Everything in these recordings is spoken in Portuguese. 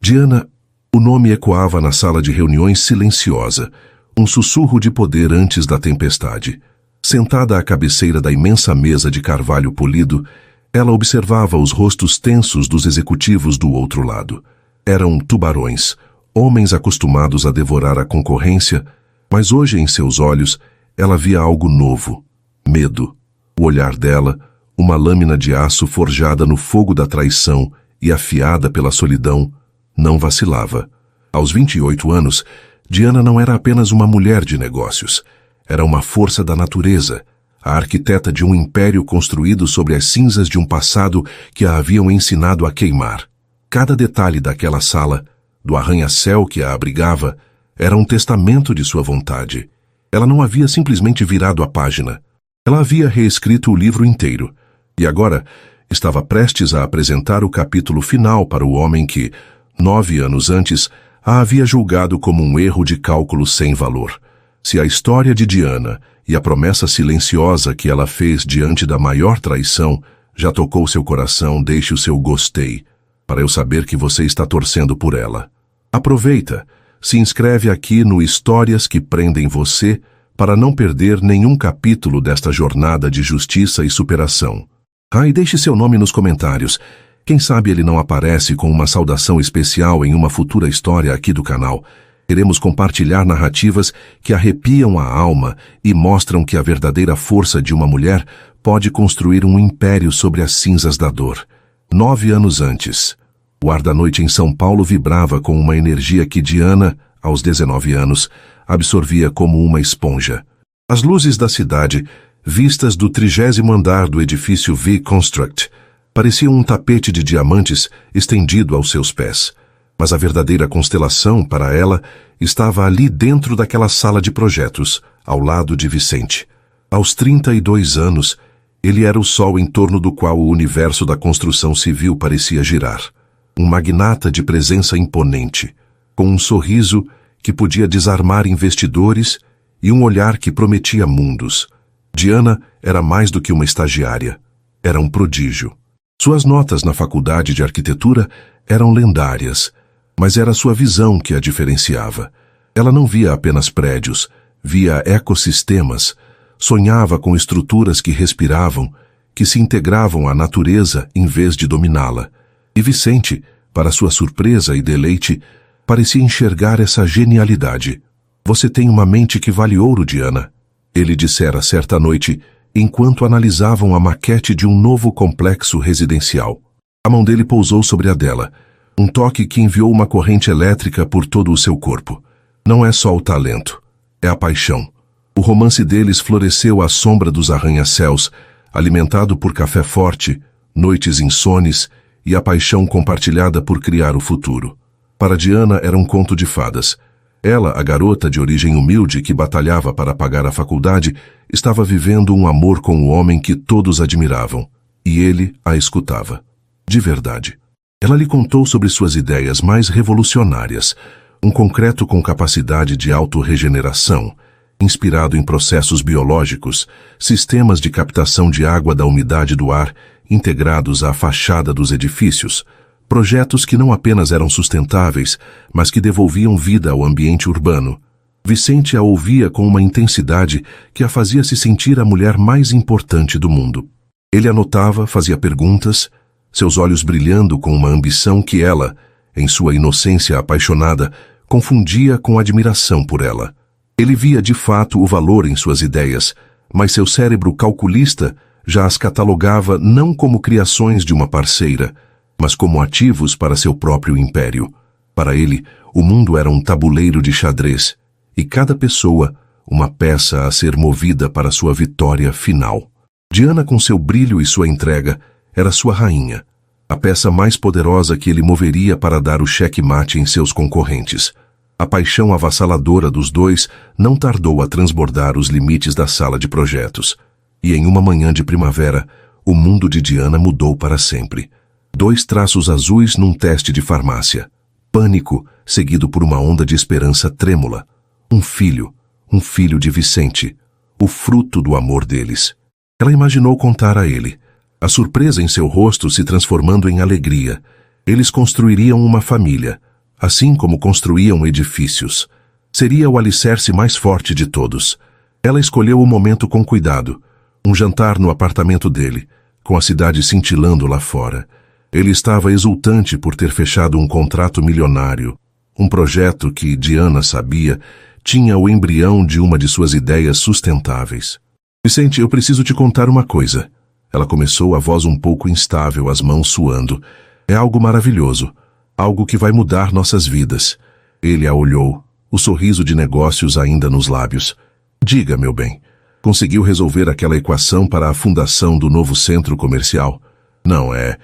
Diana, o nome ecoava na sala de reuniões silenciosa, um sussurro de poder antes da tempestade. Sentada à cabeceira da imensa mesa de carvalho polido, ela observava os rostos tensos dos executivos do outro lado. Eram tubarões, homens acostumados a devorar a concorrência, mas hoje em seus olhos ela via algo novo: medo. O olhar dela, uma lâmina de aço forjada no fogo da traição e afiada pela solidão, não vacilava. Aos 28 anos, Diana não era apenas uma mulher de negócios. Era uma força da natureza, a arquiteta de um império construído sobre as cinzas de um passado que a haviam ensinado a queimar. Cada detalhe daquela sala, do arranha-céu que a abrigava, era um testamento de sua vontade. Ela não havia simplesmente virado a página. Ela havia reescrito o livro inteiro, e agora estava prestes a apresentar o capítulo final para o homem que, 9 anos antes, a havia julgado como um erro de cálculo sem valor. Se a história de Diana e a promessa silenciosa que ela fez diante da maior traição já tocou seu coração, deixe o seu gostei, para eu saber que você está torcendo por ela. Aproveita, se inscreve aqui no Histórias que Prendem Você para não perder nenhum capítulo desta jornada de justiça e superação. E deixe seu nome nos comentários. Quem sabe ele não aparece com uma saudação especial em uma futura história aqui do canal. Queremos compartilhar narrativas que arrepiam a alma e mostram que a verdadeira força de uma mulher pode construir um império sobre as cinzas da dor. 9 anos antes, o ar da noite em São Paulo vibrava com uma energia que Diana, aos 19 anos, absorvia como uma esponja. As luzes da cidade, vistas do 30º andar do edifício V-Construct, pareciam um tapete de diamantes estendido aos seus pés. Mas a verdadeira constelação, para ela, estava ali dentro daquela sala de projetos, ao lado de Vicente. Aos 32 anos, ele era o sol em torno do qual o universo da construção civil parecia girar. Um magnata de presença imponente, com um sorriso que podia desarmar investidores e um olhar que prometia mundos. Diana era mais do que uma estagiária. Era um prodígio. Suas notas na faculdade de arquitetura eram lendárias, mas era sua visão que a diferenciava. Ela não via apenas prédios, via ecossistemas, sonhava com estruturas que respiravam, que se integravam à natureza em vez de dominá-la. E Vicente, para sua surpresa e deleite, parecia enxergar essa genialidade. Você tem uma mente que vale ouro, Diana, ele dissera certa noite, enquanto analisavam a maquete de um novo complexo residencial. A mão dele pousou sobre a dela, um toque que enviou uma corrente elétrica por todo o seu corpo. Não é só o talento, é a paixão. O romance deles floresceu à sombra dos arranha-céus, alimentado por café forte, noites insones e a paixão compartilhada por criar o futuro. Para Diana era um conto de fadas. Ela, a garota de origem humilde que batalhava para pagar a faculdade, estava vivendo um amor com o homem que todos admiravam, e ele a escutava. De verdade. Ela lhe contou sobre suas ideias mais revolucionárias, um concreto com capacidade de autorregeneração, inspirado em processos biológicos, sistemas de captação de água da umidade do ar integrados à fachada dos edifícios, projetos que não apenas eram sustentáveis, mas que devolviam vida ao ambiente urbano. Vicente a ouvia com uma intensidade que a fazia se sentir a mulher mais importante do mundo. Ele anotava, fazia perguntas, seus olhos brilhando com uma ambição que ela, em sua inocência apaixonada, confundia com admiração por ela. Ele via de fato o valor em suas ideias, mas seu cérebro calculista já as catalogava não como criações de uma parceira, mas como ativos para seu próprio império. Para ele, o mundo era um tabuleiro de xadrez, e cada pessoa uma peça a ser movida para sua vitória final. Diana, com seu brilho e sua entrega, era sua rainha, a peça mais poderosa que ele moveria para dar o cheque-mate em seus concorrentes. A paixão avassaladora dos dois não tardou a transbordar os limites da sala de projetos. E em uma manhã de primavera, o mundo de Diana mudou para sempre. 2 traços azuis num teste de farmácia. Pânico, seguido por uma onda de esperança trêmula. Um filho de Vicente, o fruto do amor deles. Ela imaginou contar a ele, a surpresa em seu rosto se transformando em alegria. Eles construiriam uma família, assim como construíam edifícios. Seria o alicerce mais forte de todos. Ela escolheu o momento com cuidado. Um jantar no apartamento dele, com a cidade cintilando lá fora. Ele estava exultante por ter fechado um contrato milionário. Um projeto que, Diana sabia, tinha o embrião de uma de suas ideias sustentáveis. Vicente, eu preciso te contar uma coisa. Ela começou, a voz um pouco instável, as mãos suando. É algo maravilhoso. Algo que vai mudar nossas vidas. Ele a olhou, o sorriso de negócios ainda nos lábios. Diga, meu bem. Conseguiu resolver aquela equação para a fundação do novo centro comercial? Não, é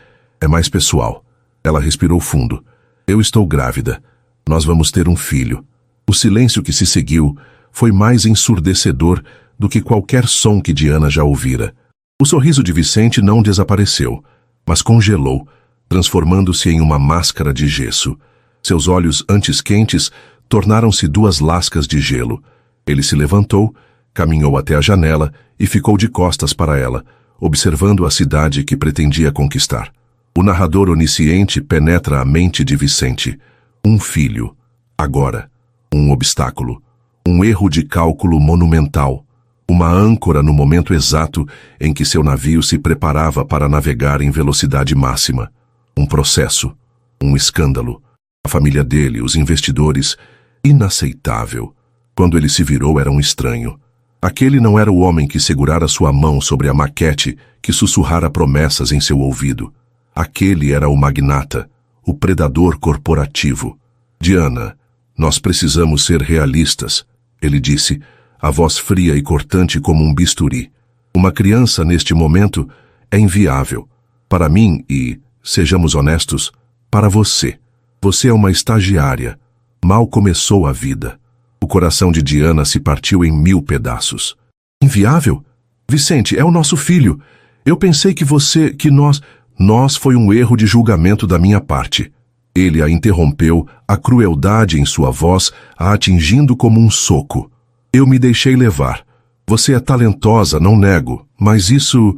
mais pessoal. Ela respirou fundo. Eu estou grávida. Nós vamos ter um filho. O silêncio que se seguiu foi mais ensurdecedor do que qualquer som que Diana já ouvira. O sorriso de Vicente não desapareceu, mas congelou, transformando-se em uma máscara de gesso. Seus olhos, antes quentes, tornaram-se duas lascas de gelo. Ele se levantou, caminhou até a janela e ficou de costas para ela, observando a cidade que pretendia conquistar. O narrador onisciente penetra a mente de Vicente. Um filho. Agora. Um obstáculo. Um erro de cálculo monumental. Uma âncora no momento exato em que seu navio se preparava para navegar em velocidade máxima. Um processo. Um escândalo. A família dele, os investidores. Inaceitável. Quando ele se virou, era um estranho. Aquele não era o homem que segurara sua mão sobre a maquete que sussurrara promessas em seu ouvido. Aquele era o magnata, o predador corporativo. Diana, nós precisamos ser realistas, ele disse, a voz fria e cortante como um bisturi. Uma criança, neste momento, é inviável. Para mim e, sejamos honestos, para você. Você é uma estagiária. Mal começou a vida. O coração de Diana se partiu em 1000 pedaços. Inviável? Vicente, é o nosso filho. Eu pensei que nós foi um erro de julgamento da minha parte. Ele a interrompeu, a crueldade em sua voz a atingindo como um soco. Eu me deixei levar. Você é talentosa, não nego, mas isso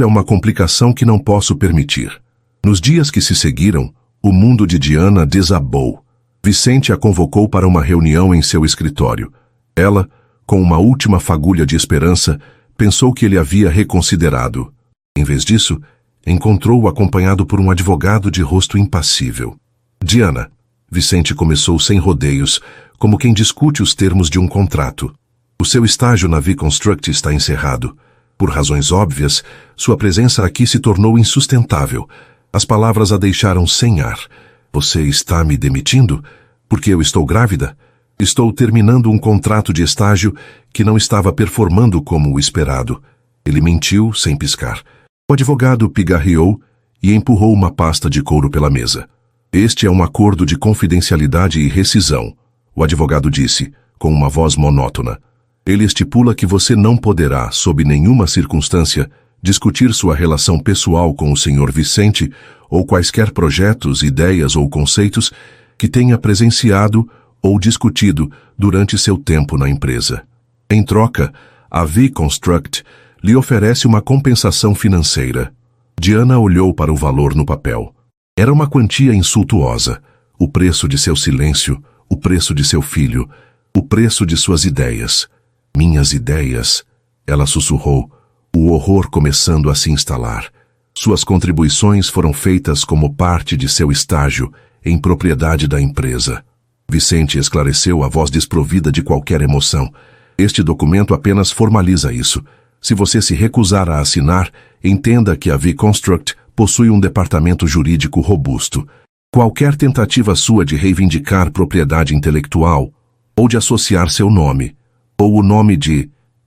é uma complicação que não posso permitir. Nos dias que se seguiram, o mundo de Diana desabou. Vicente a convocou para uma reunião em seu escritório. Ela, com uma última fagulha de esperança, pensou que ele havia reconsiderado. Em vez disso, encontrou-o acompanhado por um advogado de rosto impassível. Diana, Vicente começou sem rodeios, como quem discute os termos de um contrato. O seu estágio na V-Construct está encerrado. Por razões óbvias, sua presença aqui se tornou insustentável. As palavras a deixaram sem ar. Você está me demitindo? Porque eu estou grávida? Estou terminando um contrato de estágio que não estava performando como o esperado. Ele mentiu sem piscar. O advogado pigarreou e empurrou uma pasta de couro pela mesa. Este é um acordo de confidencialidade e rescisão, o advogado disse, com uma voz monótona. Ele estipula que você não poderá, sob nenhuma circunstância, discutir sua relação pessoal com o Sr. Vicente ou quaisquer projetos, ideias ou conceitos que tenha presenciado ou discutido durante seu tempo na empresa. Em troca, a V-Construct lhe oferece uma compensação financeira. Diana olhou para o valor no papel. Era uma quantia insultuosa. O preço de seu silêncio, o preço de seu filho, o preço de suas ideias. Minhas ideias, ela sussurrou, o horror começando a se instalar. Suas contribuições foram feitas como parte de seu estágio em propriedade da empresa. Vicente esclareceu, a voz desprovida de qualquer emoção. Este documento apenas formaliza isso. Se você se recusar a assinar, entenda que a V-Construct possui um departamento jurídico robusto. Qualquer tentativa sua de reivindicar propriedade intelectual, ou de associar seu nome, ou o nome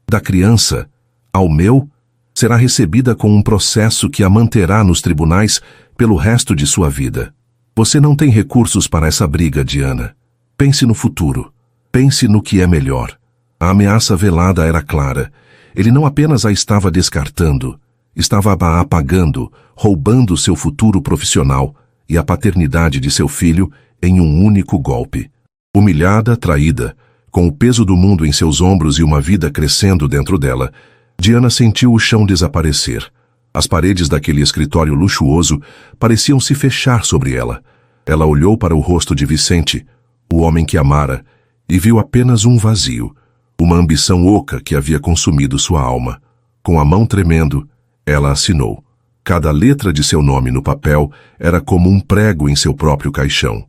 da criança, ao meu, será recebida com um processo que a manterá nos tribunais pelo resto de sua vida. Você não tem recursos para essa briga, Diana. Pense no futuro. Pense no que é melhor. A ameaça velada era clara. Ele não apenas a estava descartando, estava a apagando, roubando seu futuro profissional e a paternidade de seu filho em um único golpe. Humilhada, traída, com o peso do mundo em seus ombros e uma vida crescendo dentro dela, Diana sentiu o chão desaparecer. As paredes daquele escritório luxuoso pareciam se fechar sobre ela. Ela olhou para o rosto de Vicente, o homem que amara, e viu apenas um vazio, uma ambição oca que havia consumido sua alma. Com a mão tremendo, ela assinou. Cada letra de seu nome no papel era como um prego em seu próprio caixão.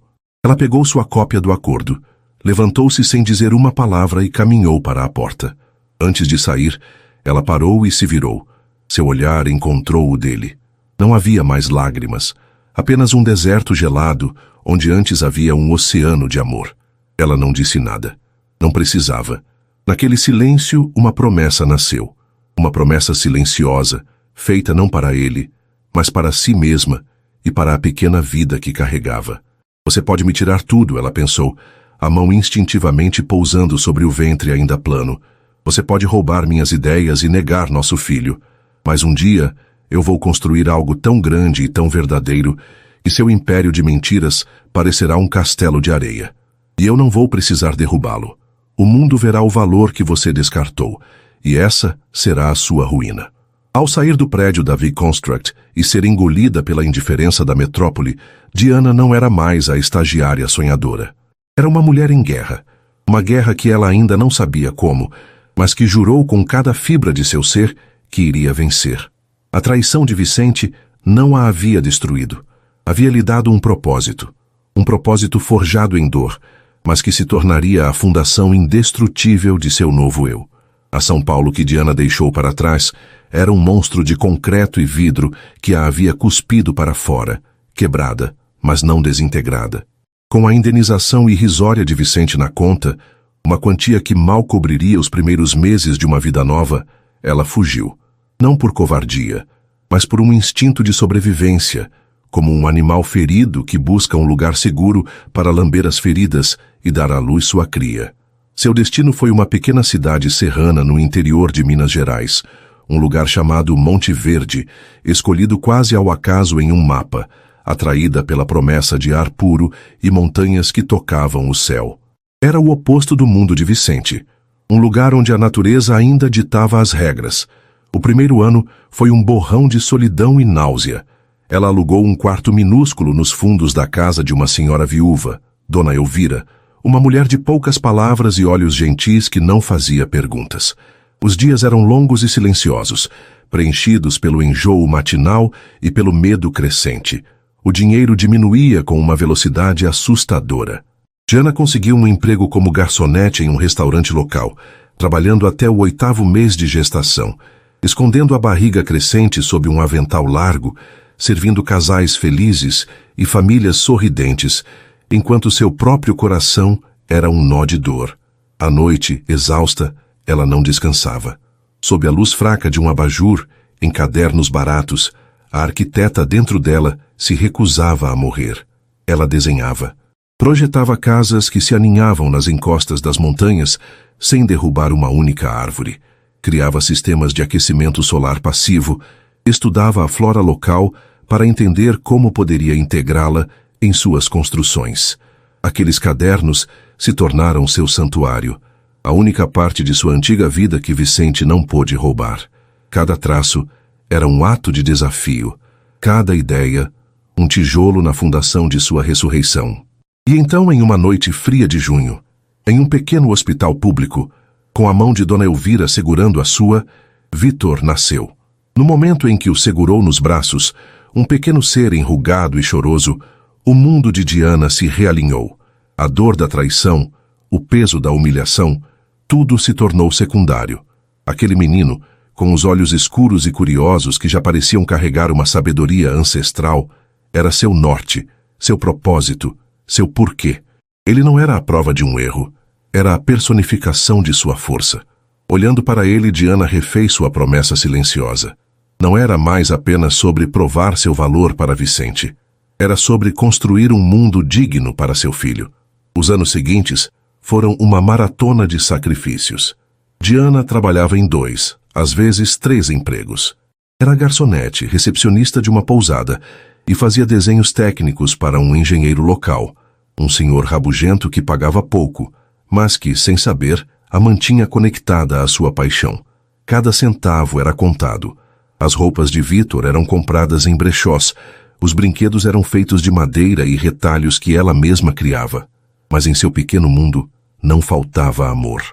Ela pegou sua cópia do acordo, levantou-se sem dizer uma palavra e caminhou para a porta. Antes de sair, ela parou e se virou. Seu olhar encontrou o dele. Não havia mais lágrimas, apenas um deserto gelado, onde antes havia um oceano de amor. Ela não disse nada. Não precisava. Naquele silêncio, uma promessa nasceu. Uma promessa silenciosa, feita não para ele, mas para si mesma e para a pequena vida que carregava. Você pode me tirar tudo, ela pensou, a mão instintivamente pousando sobre o ventre ainda plano. Você pode roubar minhas ideias e negar nosso filho, mas um dia eu vou construir algo tão grande e tão verdadeiro que seu império de mentiras parecerá um castelo de areia. E eu não vou precisar derrubá-lo. O mundo verá o valor que você descartou, e essa será a sua ruína. Ao sair do prédio da V-Construct e ser engolida pela indiferença da metrópole, Diana não era mais a estagiária sonhadora. Era uma mulher em guerra. Uma guerra que ela ainda não sabia como, mas que jurou com cada fibra de seu ser que iria vencer. A traição de Vicente não a havia destruído. Havia lhe dado um propósito forjado em dor, mas que se tornaria a fundação indestrutível de seu novo eu. A São Paulo que Diana deixou para trás era um monstro de concreto e vidro que a havia cuspido para fora, quebrada, mas não desintegrada. Com a indenização irrisória de Vicente na conta, uma quantia que mal cobriria os primeiros meses de uma vida nova, ela fugiu. Não por covardia, mas por um instinto de sobrevivência, como um animal ferido que busca um lugar seguro para lamber as feridas e dar à luz sua cria. Seu destino foi uma pequena cidade serrana no interior de Minas Gerais, um lugar chamado Monte Verde, escolhido quase ao acaso em um mapa, atraída pela promessa de ar puro e montanhas que tocavam o céu. Era o oposto do mundo de Vicente, um lugar onde a natureza ainda ditava as regras. O primeiro ano foi um borrão de solidão e náusea. Ela alugou um quarto minúsculo nos fundos da casa de uma senhora viúva, Dona Elvira, uma mulher de poucas palavras e olhos gentis que não fazia perguntas. Os dias eram longos e silenciosos, preenchidos pelo enjoo matinal e pelo medo crescente. O dinheiro diminuía com uma velocidade assustadora. Diana conseguiu um emprego como garçonete em um restaurante local, trabalhando até o 8º mês de gestação, escondendo a barriga crescente sob um avental largo, servindo casais felizes e famílias sorridentes, enquanto seu próprio coração era um nó de dor. À noite, exausta, ela não descansava. Sob a luz fraca de um abajur, em cadernos baratos, a arquiteta dentro dela se recusava a morrer. Ela desenhava. Projetava casas que se aninhavam nas encostas das montanhas sem derrubar uma única árvore. Criava sistemas de aquecimento solar passivo, estudava a flora local para entender como poderia integrá-la em suas construções. Aqueles cadernos se tornaram seu santuário, a única parte de sua antiga vida que Vicente não pôde roubar. Cada traço era um ato de desafio, cada ideia um tijolo na fundação de sua ressurreição. E então, em uma noite fria de junho, em um pequeno hospital público, com a mão de Dona Elvira segurando a sua, Vitor nasceu. No momento em que o segurou nos braços, um pequeno ser enrugado e choroso, o mundo de Diana se realinhou. A dor da traição, o peso da humilhação, tudo se tornou secundário. Aquele menino, com os olhos escuros e curiosos que já pareciam carregar uma sabedoria ancestral, era seu norte, seu propósito, seu porquê. Ele não era a prova de um erro, era a personificação de sua força. Olhando para ele, Diana refez sua promessa silenciosa. Não era mais apenas sobre provar seu valor para Vicente. Era sobre construir um mundo digno para seu filho. Os anos seguintes foram uma maratona de sacrifícios. Diana trabalhava em 2, às vezes 3 empregos. Era garçonete, recepcionista de uma pousada e fazia desenhos técnicos para um engenheiro local, um senhor rabugento que pagava pouco, mas que, sem saber, a mantinha conectada à sua paixão. Cada centavo era contado. As roupas de Vitor eram compradas em brechós, Os brinquedos eram feitos de madeira e retalhos que ela mesma criava. Mas em seu pequeno mundo não faltava amor.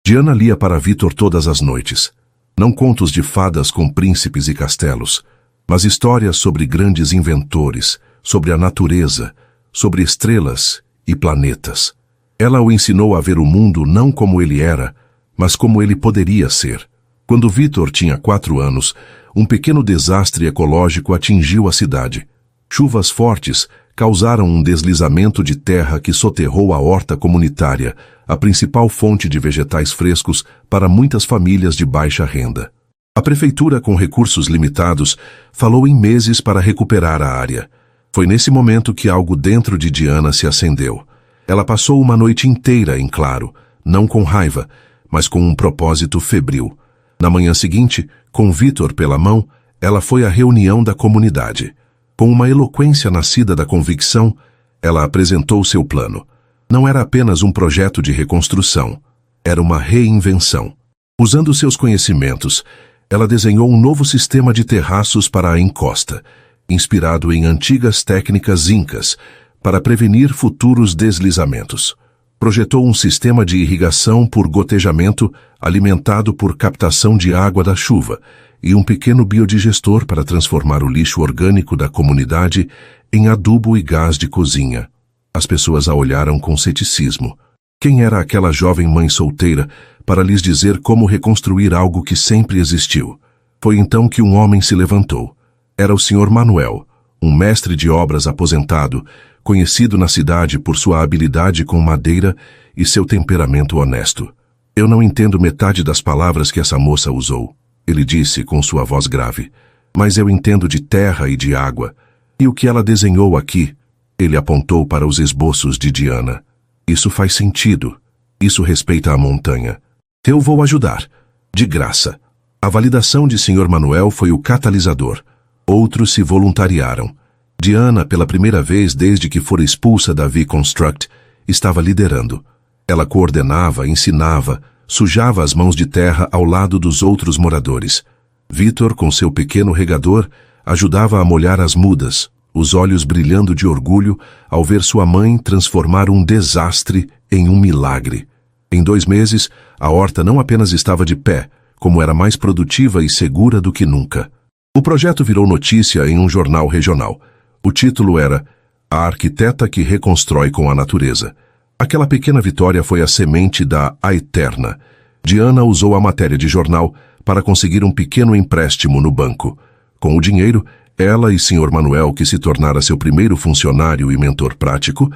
Diana lia para Vitor todas as noites. Não contos de fadas com príncipes e castelos, mas histórias sobre grandes inventores, sobre a natureza, sobre estrelas e planetas. Ela o ensinou a ver o mundo não como ele era, mas como ele poderia ser. Quando Vitor tinha 4 anos, um pequeno desastre ecológico atingiu a cidade. Chuvas fortes causaram um deslizamento de terra que soterrou a horta comunitária, a principal fonte de vegetais frescos para muitas famílias de baixa renda. A prefeitura, com recursos limitados, falou em meses para recuperar a área. Foi nesse momento que algo dentro de Diana se acendeu. Ela passou uma noite inteira em claro, não com raiva, mas com um propósito febril. Na manhã seguinte, com Vitor pela mão, ela foi à reunião da comunidade. Com uma eloquência nascida da convicção, ela apresentou seu plano. Não era apenas um projeto de reconstrução, era uma reinvenção. Usando seus conhecimentos, ela desenhou um novo sistema de terraços para a encosta, inspirado em antigas técnicas incas, para prevenir futuros deslizamentos. Projetou um sistema de irrigação por gotejamento alimentado por captação de água da chuva e um pequeno biodigestor para transformar o lixo orgânico da comunidade em adubo e gás de cozinha. As pessoas a olharam com ceticismo. Quem era aquela jovem mãe solteira para lhes dizer como reconstruir algo que sempre existiu? Foi então que um homem se levantou. Era o Sr. Manuel, um mestre de obras aposentado, conhecido na cidade por sua habilidade com madeira e seu temperamento honesto. Eu não entendo metade das palavras que essa moça usou, ele disse com sua voz grave, mas eu entendo de terra e de água. E o que ela desenhou aqui? Ele apontou para os esboços de Diana. Isso faz sentido. Isso respeita a montanha. Eu vou ajudar. De graça. A validação de Sr. Manuel foi o catalisador. Outros se voluntariaram. Diana, pela primeira vez desde que fora expulsa da V-Construct, estava liderando. Ela coordenava, ensinava, sujava as mãos de terra ao lado dos outros moradores. Vitor, com seu pequeno regador, ajudava a molhar as mudas, os olhos brilhando de orgulho ao ver sua mãe transformar um desastre em um milagre. Em 2 meses, a horta não apenas estava de pé, como era mais produtiva e segura do que nunca. O projeto virou notícia em um jornal regional. O título era A Arquiteta que Reconstrói com a Natureza. Aquela pequena vitória foi a semente da Aeterna. Diana usou a matéria de jornal para conseguir um pequeno empréstimo no banco. Com o dinheiro, ela e Sr. Manuel, que se tornara seu primeiro funcionário e mentor prático,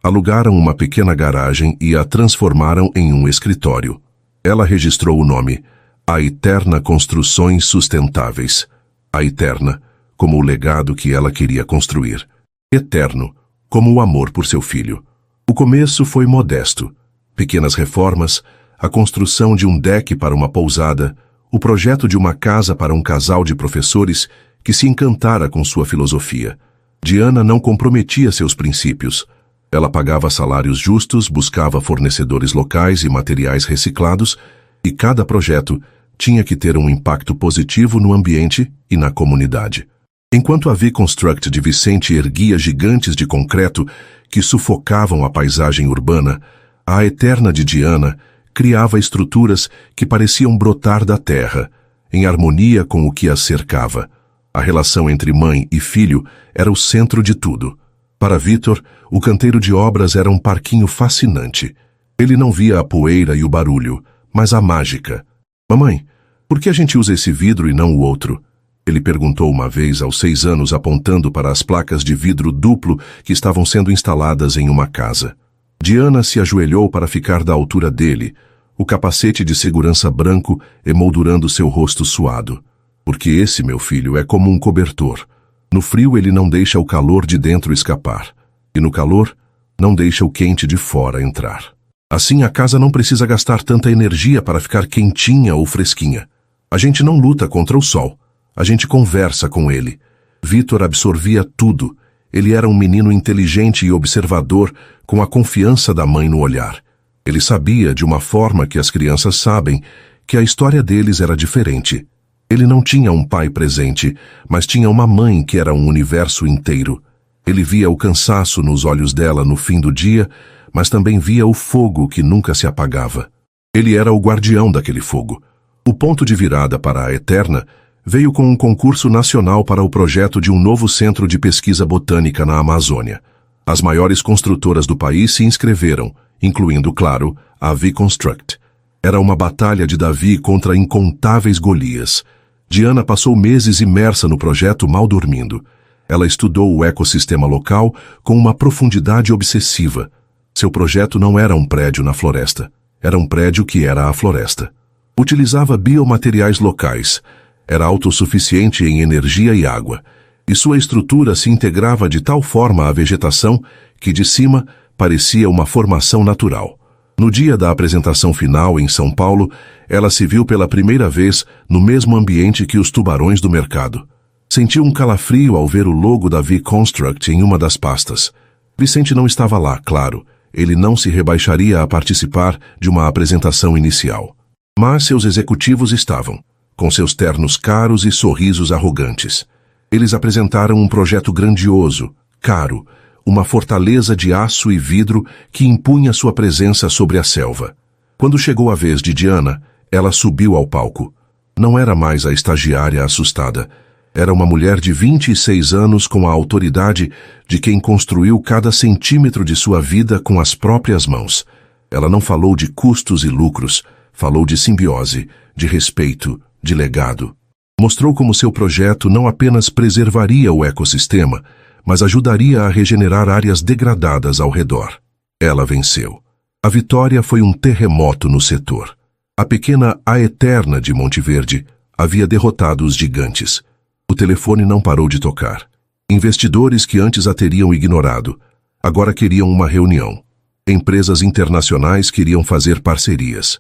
alugaram uma pequena garagem e a transformaram em um escritório. Ela registrou o nome Aeterna Construções Sustentáveis. Aeterna, como o legado que ela queria construir. Eterno, como o amor por seu filho. O começo foi modesto. Pequenas reformas, a construção de um deck para uma pousada, o projeto de uma casa para um casal de professores que se encantara com sua filosofia. Diana não comprometia seus princípios. Ela pagava salários justos, buscava fornecedores locais e materiais reciclados, e cada projeto tinha que ter um impacto positivo no ambiente e na comunidade. Enquanto a V-Construct de Vicente erguia gigantes de concreto que sufocavam a paisagem urbana, a Eterna de Diana criava estruturas que pareciam brotar da terra, em harmonia com o que as cercava. A relação entre mãe e filho era o centro de tudo. Para Vitor, o canteiro de obras era um parquinho fascinante. Ele não via a poeira e o barulho, mas a mágica. Mamãe, por que a gente usa esse vidro e não o outro? Ele perguntou uma vez aos 6 anos, apontando para as placas de vidro duplo que estavam sendo instaladas em uma casa. Diana se ajoelhou para ficar da altura dele, o capacete de segurança branco emoldurando seu rosto suado. Porque esse, meu filho, é como um cobertor. No frio ele não deixa o calor de dentro escapar. E no calor, não deixa o quente de fora entrar. Assim a casa não precisa gastar tanta energia para ficar quentinha ou fresquinha. A gente não luta contra o sol. A gente conversa com ele. Vitor absorvia tudo. Ele era um menino inteligente e observador, com a confiança da mãe no olhar. Ele sabia, de uma forma que as crianças sabem, que a história deles era diferente. Ele não tinha um pai presente, mas tinha uma mãe que era um universo inteiro. Ele via o cansaço nos olhos dela no fim do dia, mas também via o fogo que nunca se apagava. Ele era o guardião daquele fogo. O ponto de virada para a Eterna veio com um concurso nacional para o projeto de um novo centro de pesquisa botânica na Amazônia. As maiores construtoras do país se inscreveram, incluindo, claro, a V-Construct. Era uma batalha de Davi contra incontáveis Golias. Diana passou meses imersa no projeto mal dormindo. Ela estudou o ecossistema local com uma profundidade obsessiva. Seu projeto não era um prédio na floresta. Era um prédio que era a floresta. Utilizava biomateriais locais. Era autossuficiente em energia e água. E sua estrutura se integrava de tal forma à vegetação que, de cima, parecia uma formação natural. No dia da apresentação final em São Paulo, ela se viu pela primeira vez no mesmo ambiente que os tubarões do mercado. Sentiu um calafrio ao ver o logo da V-Construct em uma das pastas. Vicente não estava lá, claro. Ele não se rebaixaria a participar de uma apresentação inicial. Mas seus executivos estavam, com seus ternos caros e sorrisos arrogantes. Eles apresentaram um projeto grandioso, caro, uma fortaleza de aço e vidro que impunha sua presença sobre a selva. Quando chegou a vez de Diana, ela subiu ao palco. Não era mais a estagiária assustada. Era uma mulher de 26 anos com a autoridade de quem construiu cada centímetro de sua vida com as próprias mãos. Ela não falou de custos e lucros, falou de simbiose, de respeito, de legado. Mostrou como seu projeto não apenas preservaria o ecossistema, mas ajudaria a regenerar áreas degradadas ao redor. Ela venceu. A vitória foi um terremoto no setor. A pequena A Eterna de Monte Verde havia derrotado os gigantes. O telefone não parou de tocar. Investidores que antes a teriam ignorado, agora queriam uma reunião. Empresas internacionais queriam fazer parcerias.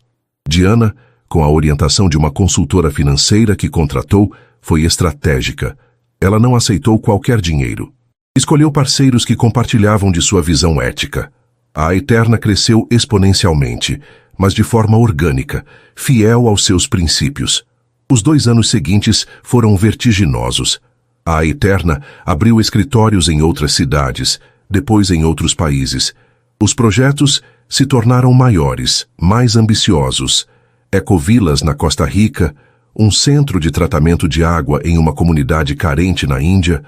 Diana, com a orientação de uma consultora financeira que contratou, foi estratégica. Ela não aceitou qualquer dinheiro. Escolheu parceiros que compartilhavam de sua visão ética. A Eterna cresceu exponencialmente, mas de forma orgânica, fiel aos seus princípios. Os 2 anos seguintes foram vertiginosos. A Eterna abriu escritórios em outras cidades, depois em outros países. Os projetos se tornaram maiores, mais ambiciosos. Ecovilas na Costa Rica, um centro de tratamento de água em uma comunidade carente na Índia,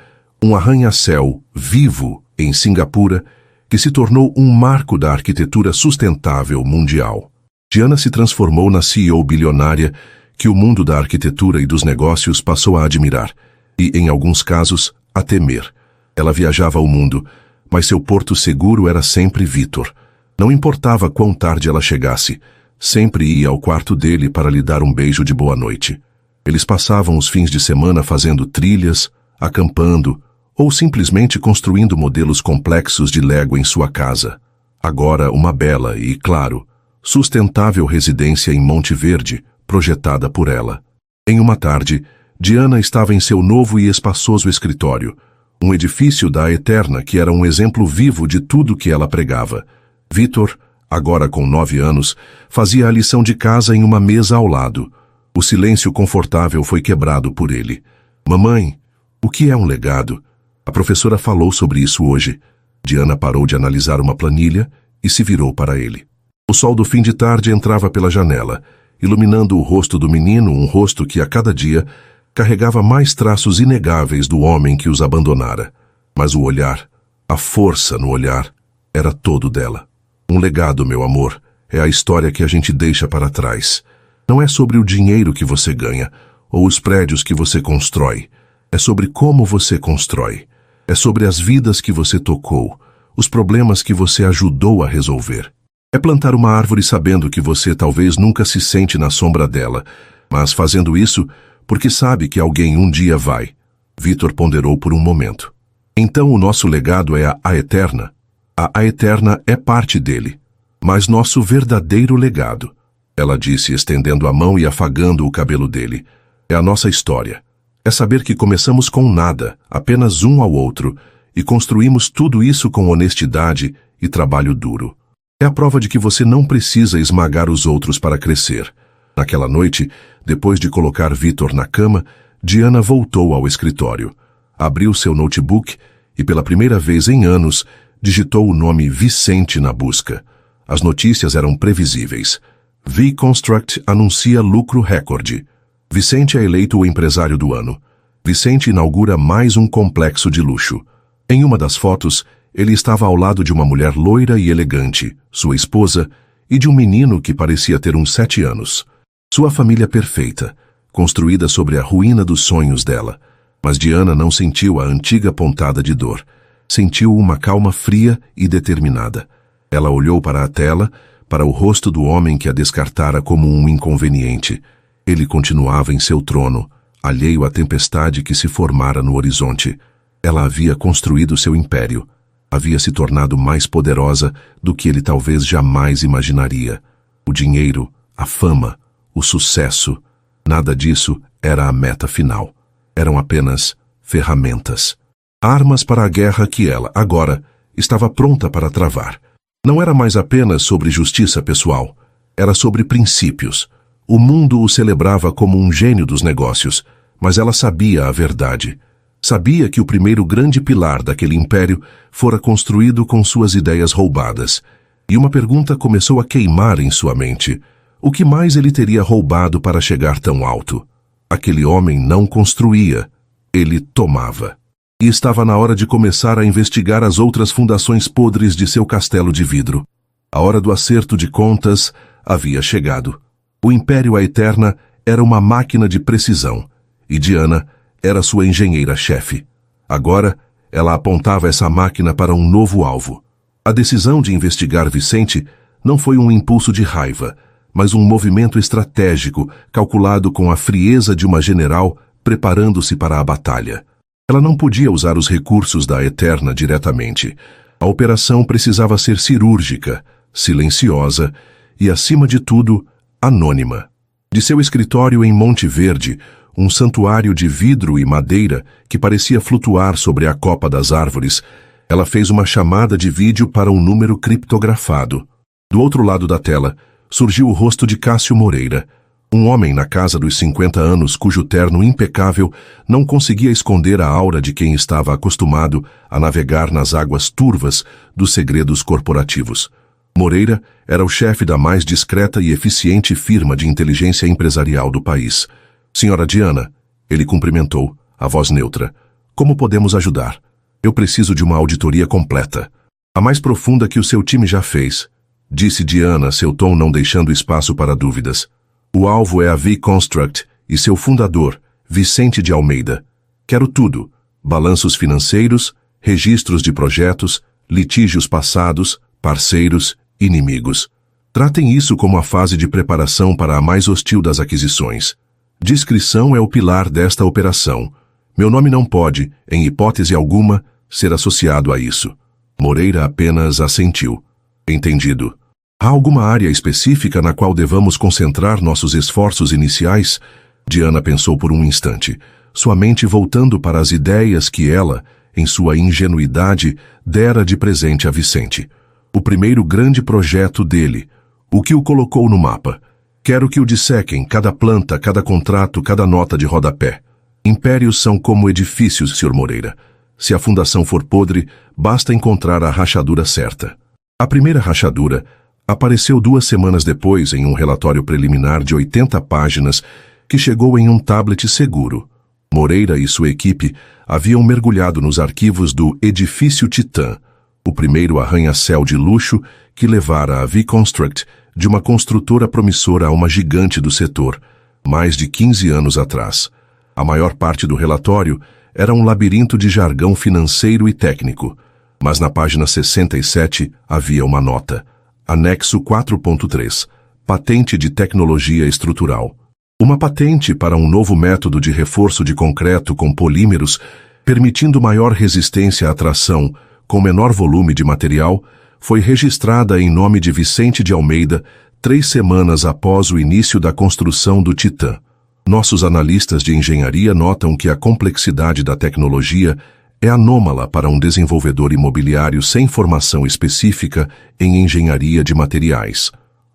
um arranha-céu vivo em Singapura, que se tornou um marco da arquitetura sustentável mundial. Diana se transformou na CEO bilionária que o mundo da arquitetura e dos negócios passou a admirar e, em alguns casos, a temer. Ela viajava o mundo, mas seu porto seguro era sempre Vitor. Não importava quão tarde ela chegasse, sempre ia ao quarto dele para lhe dar um beijo de boa noite. Eles passavam os fins de semana fazendo trilhas, acampando ou simplesmente construindo modelos complexos de Lego em sua casa. Agora uma bela e, claro, sustentável residência em Monte Verde, projetada por ela. Em uma tarde, Diana estava em seu novo e espaçoso escritório, um edifício da Eterna que era um exemplo vivo de tudo que ela pregava. Vitor, agora com 9 anos, fazia a lição de casa em uma mesa ao lado. O silêncio confortável foi quebrado por ele. Mamãe, o que é um legado? A professora falou sobre isso hoje. Diana parou de analisar uma planilha e se virou para ele. O sol do fim de tarde entrava pela janela, iluminando o rosto do menino, um rosto que a cada dia carregava mais traços inegáveis do homem que os abandonara. Mas o olhar, a força no olhar, era todo dela. Um legado, meu amor, é a história que a gente deixa para trás. Não é sobre o dinheiro que você ganha, ou os prédios que você constrói. É sobre como você constrói. É sobre as vidas que você tocou, os problemas que você ajudou a resolver. É plantar uma árvore sabendo que você talvez nunca se sente na sombra dela, mas fazendo isso porque sabe que alguém um dia vai. Vitor ponderou por um momento. Então o nosso legado é a Eterna? A Eterna é parte dele, mas nosso verdadeiro legado, ela disse estendendo a mão e afagando o cabelo dele, é a nossa história. É saber que começamos com nada, apenas um ao outro, e construímos tudo isso com honestidade e trabalho duro. É a prova de que você não precisa esmagar os outros para crescer. Naquela noite, depois de colocar Vitor na cama, Diana voltou ao escritório. Abriu seu notebook e, pela primeira vez em anos, digitou o nome Vicente na busca. As notícias eram previsíveis. V-Construct anuncia lucro recorde. Vicente é eleito o empresário do ano. Vicente inaugura mais um complexo de luxo. Em uma das fotos, ele estava ao lado de uma mulher loira e elegante, sua esposa, e de um menino que parecia ter uns 7 anos. Sua família perfeita, construída sobre a ruína dos sonhos dela. Mas Diana não sentiu a antiga pontada de dor. Sentiu uma calma fria e determinada. Ela olhou para a tela, para o rosto do homem que a descartara como um inconveniente. Ele continuava em seu trono, alheio à tempestade que se formara no horizonte. Ela havia construído seu império. Havia se tornado mais poderosa do que ele talvez jamais imaginaria. O dinheiro, a fama, o sucesso, nada disso era a meta final. Eram apenas ferramentas. Armas para a guerra que ela, agora, estava pronta para travar. Não era mais apenas sobre justiça pessoal. Era sobre princípios. O mundo o celebrava como um gênio dos negócios, mas ela sabia a verdade. Sabia que o primeiro grande pilar daquele império fora construído com suas ideias roubadas. E uma pergunta começou a queimar em sua mente. O que mais ele teria roubado para chegar tão alto? Aquele homem não construía, ele tomava. E estava na hora de começar a investigar as outras fundações podres de seu castelo de vidro. A hora do acerto de contas havia chegado. O Império Aeterna era uma máquina de precisão, e Diana era sua engenheira-chefe. Agora, ela apontava essa máquina para um novo alvo. A decisão de investigar Vicente não foi um impulso de raiva, mas um movimento estratégico calculado com a frieza de uma general preparando-se para a batalha. Ela não podia usar os recursos da Eterna diretamente. A operação precisava ser cirúrgica, silenciosa e, acima de tudo, anônima. De seu escritório em Monte Verde, um santuário de vidro e madeira que parecia flutuar sobre a copa das árvores, ela fez uma chamada de vídeo para um número criptografado. Do outro lado da tela, surgiu o rosto de Cássio Moreira, um homem na casa dos 50 anos cujo terno impecável não conseguia esconder a aura de quem estava acostumado a navegar nas águas turvas dos segredos corporativos. Moreira era o chefe da mais discreta e eficiente firma de inteligência empresarial do país. Senhora Diana, ele cumprimentou, a voz neutra. Como podemos ajudar? Eu preciso de uma auditoria completa. A mais profunda que o seu time já fez, disse Diana, seu tom não deixando espaço para dúvidas. O alvo é a V-Construct e seu fundador, Vicente de Almeida. Quero tudo: balanços financeiros, registros de projetos, litígios passados, parceiros, inimigos. Tratem isso como a fase de preparação para a mais hostil das aquisições. Discrição é o pilar desta operação. Meu nome não pode, em hipótese alguma, ser associado a isso. Moreira apenas assentiu. Entendido. Há alguma área específica na qual devamos concentrar nossos esforços iniciais? Diana pensou por um instante, sua mente voltando para as ideias que ela, em sua ingenuidade, dera de presente a Vicente. O primeiro grande projeto dele, o que o colocou no mapa. Quero que o dissequem, cada planta, cada contrato, cada nota de rodapé. Impérios são como edifícios, Sr. Moreira. Se a fundação for podre, basta encontrar a rachadura certa. A primeira rachadura apareceu 2 semanas depois em um relatório preliminar de 80 páginas que chegou em um tablet seguro. Moreira e sua equipe haviam mergulhado nos arquivos do Edifício Titã, o primeiro arranha-céu de luxo que levara a V-Construct de uma construtora promissora a uma gigante do setor, mais de 15 anos atrás. A maior parte do relatório era um labirinto de jargão financeiro e técnico, mas na página 67 havia uma nota. Anexo 4.3. Patente de tecnologia estrutural. Uma patente para um novo método de reforço de concreto com polímeros, permitindo maior resistência à tração, com menor volume de material, foi registrada em nome de Vicente de Almeida 3 semanas após o início da construção do Titã. Nossos analistas de engenharia notam que a complexidade da tecnologia é anômala para um desenvolvedor imobiliário sem formação específica em engenharia de materiais.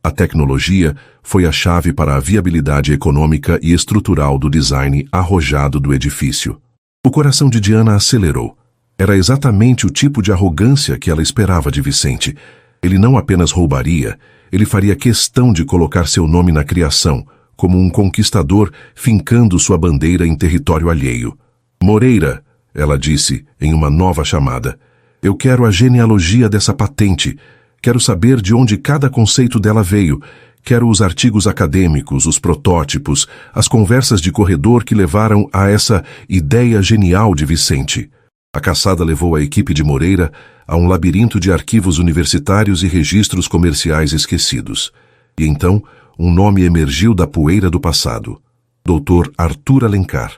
A tecnologia foi a chave para a viabilidade econômica e estrutural do design arrojado do edifício. O coração de Diana acelerou. Era exatamente o tipo de arrogância que ela esperava de Vicente. Ele não apenas roubaria, ele faria questão de colocar seu nome na criação, como um conquistador fincando sua bandeira em território alheio. Moreira, ela disse em uma nova chamada, eu quero a genealogia dessa patente. Quero saber de onde cada conceito dela veio. Quero os artigos acadêmicos, os protótipos, as conversas de corredor que levaram a essa ideia genial de Vicente. A caçada levou a equipe de Moreira a um labirinto de arquivos universitários e registros comerciais esquecidos. E então, um nome emergiu da poeira do passado. Dr. Arthur Alencar.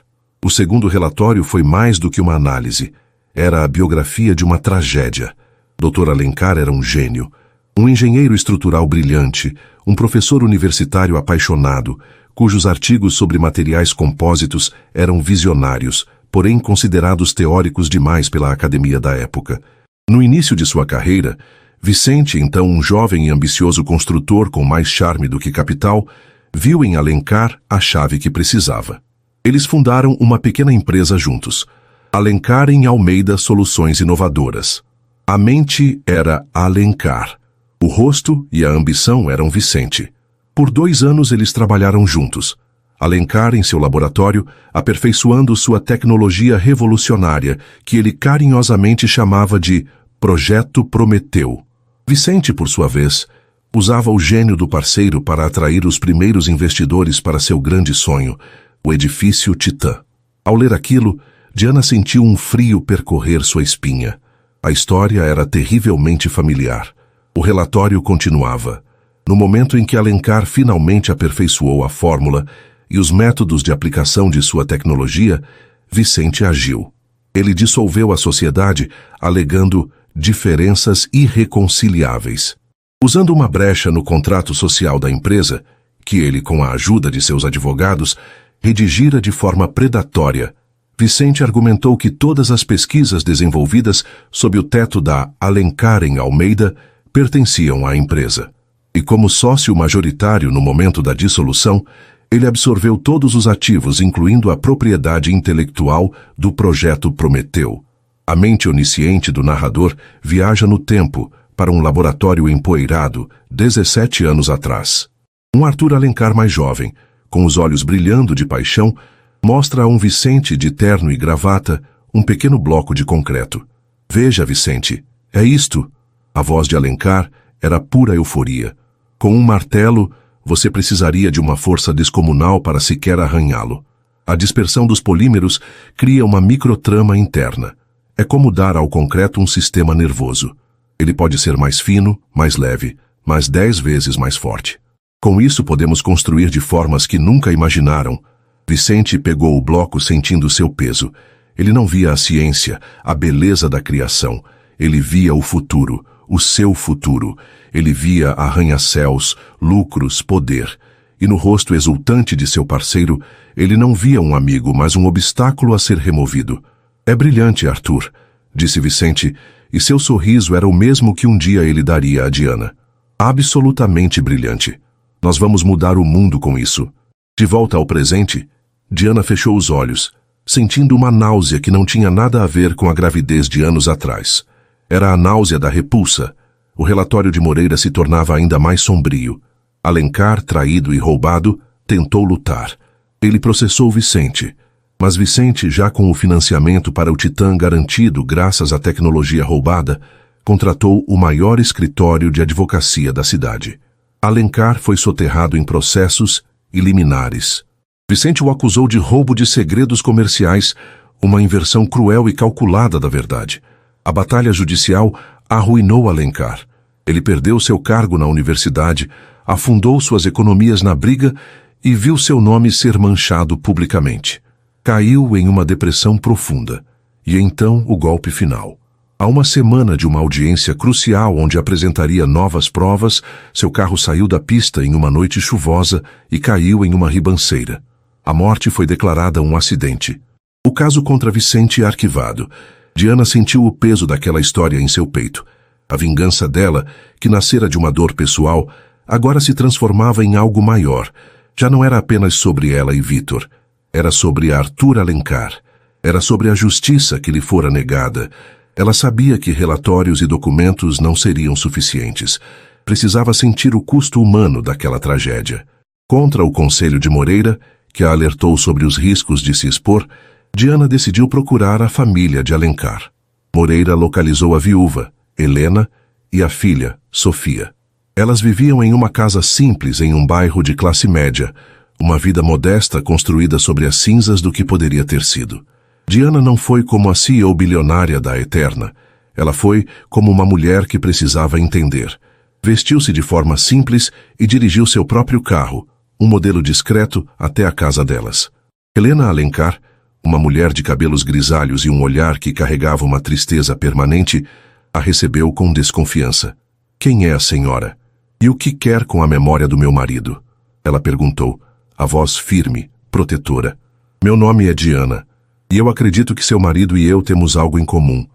O segundo relatório foi mais do que uma análise. Era a biografia de uma tragédia. Dr. Alencar era um gênio, um engenheiro estrutural brilhante, um professor universitário apaixonado, cujos artigos sobre materiais compósitos eram visionários, porém considerados teóricos demais pela academia da época. No início de sua carreira, Vicente, então um jovem e ambicioso construtor com mais charme do que capital, viu em Alencar a chave que precisava. Eles fundaram uma pequena empresa juntos, Alencar em Almeida Soluções Inovadoras. A mente era Alencar. O rosto e a ambição eram Vicente. Por 2 anos eles trabalharam juntos. Alencar em seu laboratório, aperfeiçoando sua tecnologia revolucionária, que ele carinhosamente chamava de Projeto Prometeu. Vicente, por sua vez, usava o gênio do parceiro para atrair os primeiros investidores para seu grande sonho, o edifício Titã. Ao ler aquilo, Diana sentiu um frio percorrer sua espinha. A história era terrivelmente familiar. O relatório continuava. No momento em que Alencar finalmente aperfeiçoou a fórmula e os métodos de aplicação de sua tecnologia, Vicente agiu. Ele dissolveu a sociedade, alegando diferenças irreconciliáveis. Usando uma brecha no contrato social da empresa, que ele, com a ajuda de seus advogados, redigira de forma predatória, Vicente argumentou que todas as pesquisas desenvolvidas sob o teto da Alencar em Almeida pertenciam à empresa. E como sócio majoritário no momento da dissolução, ele absorveu todos os ativos, incluindo a propriedade intelectual do Projeto Prometeu. A mente onisciente do narrador viaja no tempo para um laboratório empoeirado 17 anos atrás. Um Arthur Alencar mais jovem, com os olhos brilhando de paixão, mostra a um Vicente de terno e gravata um pequeno bloco de concreto. Veja, Vicente, é isto. A voz de Alencar era pura euforia. Com um martelo, você precisaria de uma força descomunal para sequer arranhá-lo. A dispersão dos polímeros cria uma microtrama interna. É como dar ao concreto um sistema nervoso. Ele pode ser mais fino, mais leve, mas 10 vezes mais forte. Com isso podemos construir de formas que nunca imaginaram. Vicente pegou o bloco sentindo seu peso. Ele não via a ciência, a beleza da criação. Ele via o futuro, o seu futuro. Ele via arranha-céus, lucros, poder. E no rosto exultante de seu parceiro, ele não via um amigo, mas um obstáculo a ser removido. É brilhante, Arthur, disse Vicente, e seu sorriso era o mesmo que um dia ele daria a Diana. Absolutamente brilhante. Nós vamos mudar o mundo com isso. De volta ao presente, Diana fechou os olhos, sentindo uma náusea que não tinha nada a ver com a gravidez de anos atrás. Era a náusea da repulsa. O relatório de Moreira se tornava ainda mais sombrio. Alencar, traído e roubado, tentou lutar. Ele processou Vicente, mas Vicente, já com o financiamento para o Titã garantido graças à tecnologia roubada, contratou o maior escritório de advocacia da cidade. Alencar foi soterrado em processos e liminares. Vicente o acusou de roubo de segredos comerciais, uma inversão cruel e calculada da verdade. A batalha judicial arruinou Alencar. Ele perdeu seu cargo na universidade, afundou suas economias na briga e viu seu nome ser manchado publicamente. Caiu em uma depressão profunda. E então o golpe final. A uma semana de uma audiência crucial onde apresentaria novas provas, seu carro saiu da pista em uma noite chuvosa e caiu em uma ribanceira. A morte foi declarada um acidente. O caso contra Vicente é arquivado. Diana sentiu o peso daquela história em seu peito. A vingança dela, que nascera de uma dor pessoal, agora se transformava em algo maior. Já não era apenas sobre ela e Vitor. Era sobre Arthur Alencar. Era sobre a justiça que lhe fora negada. Ela sabia que relatórios e documentos não seriam suficientes. Precisava sentir o custo humano daquela tragédia. Contra o conselho de Moreira, que a alertou sobre os riscos de se expor, Diana decidiu procurar a família de Alencar. Moreira localizou a viúva, Helena, e a filha, Sofia. Elas viviam em uma casa simples em um bairro de classe média, uma vida modesta construída sobre as cinzas do que poderia ter sido. Diana não foi como a CEO bilionária da Eterna. Ela foi como uma mulher que precisava entender. Vestiu-se de forma simples e dirigiu seu próprio carro, um modelo discreto, até a casa delas. Helena Alencar, uma mulher de cabelos grisalhos e um olhar que carregava uma tristeza permanente, a recebeu com desconfiança. "Quem é a senhora? E o que quer com a memória do meu marido?" Ela perguntou, a voz firme, protetora. "Meu nome é Diana, e eu acredito que seu marido e eu temos algo em comum",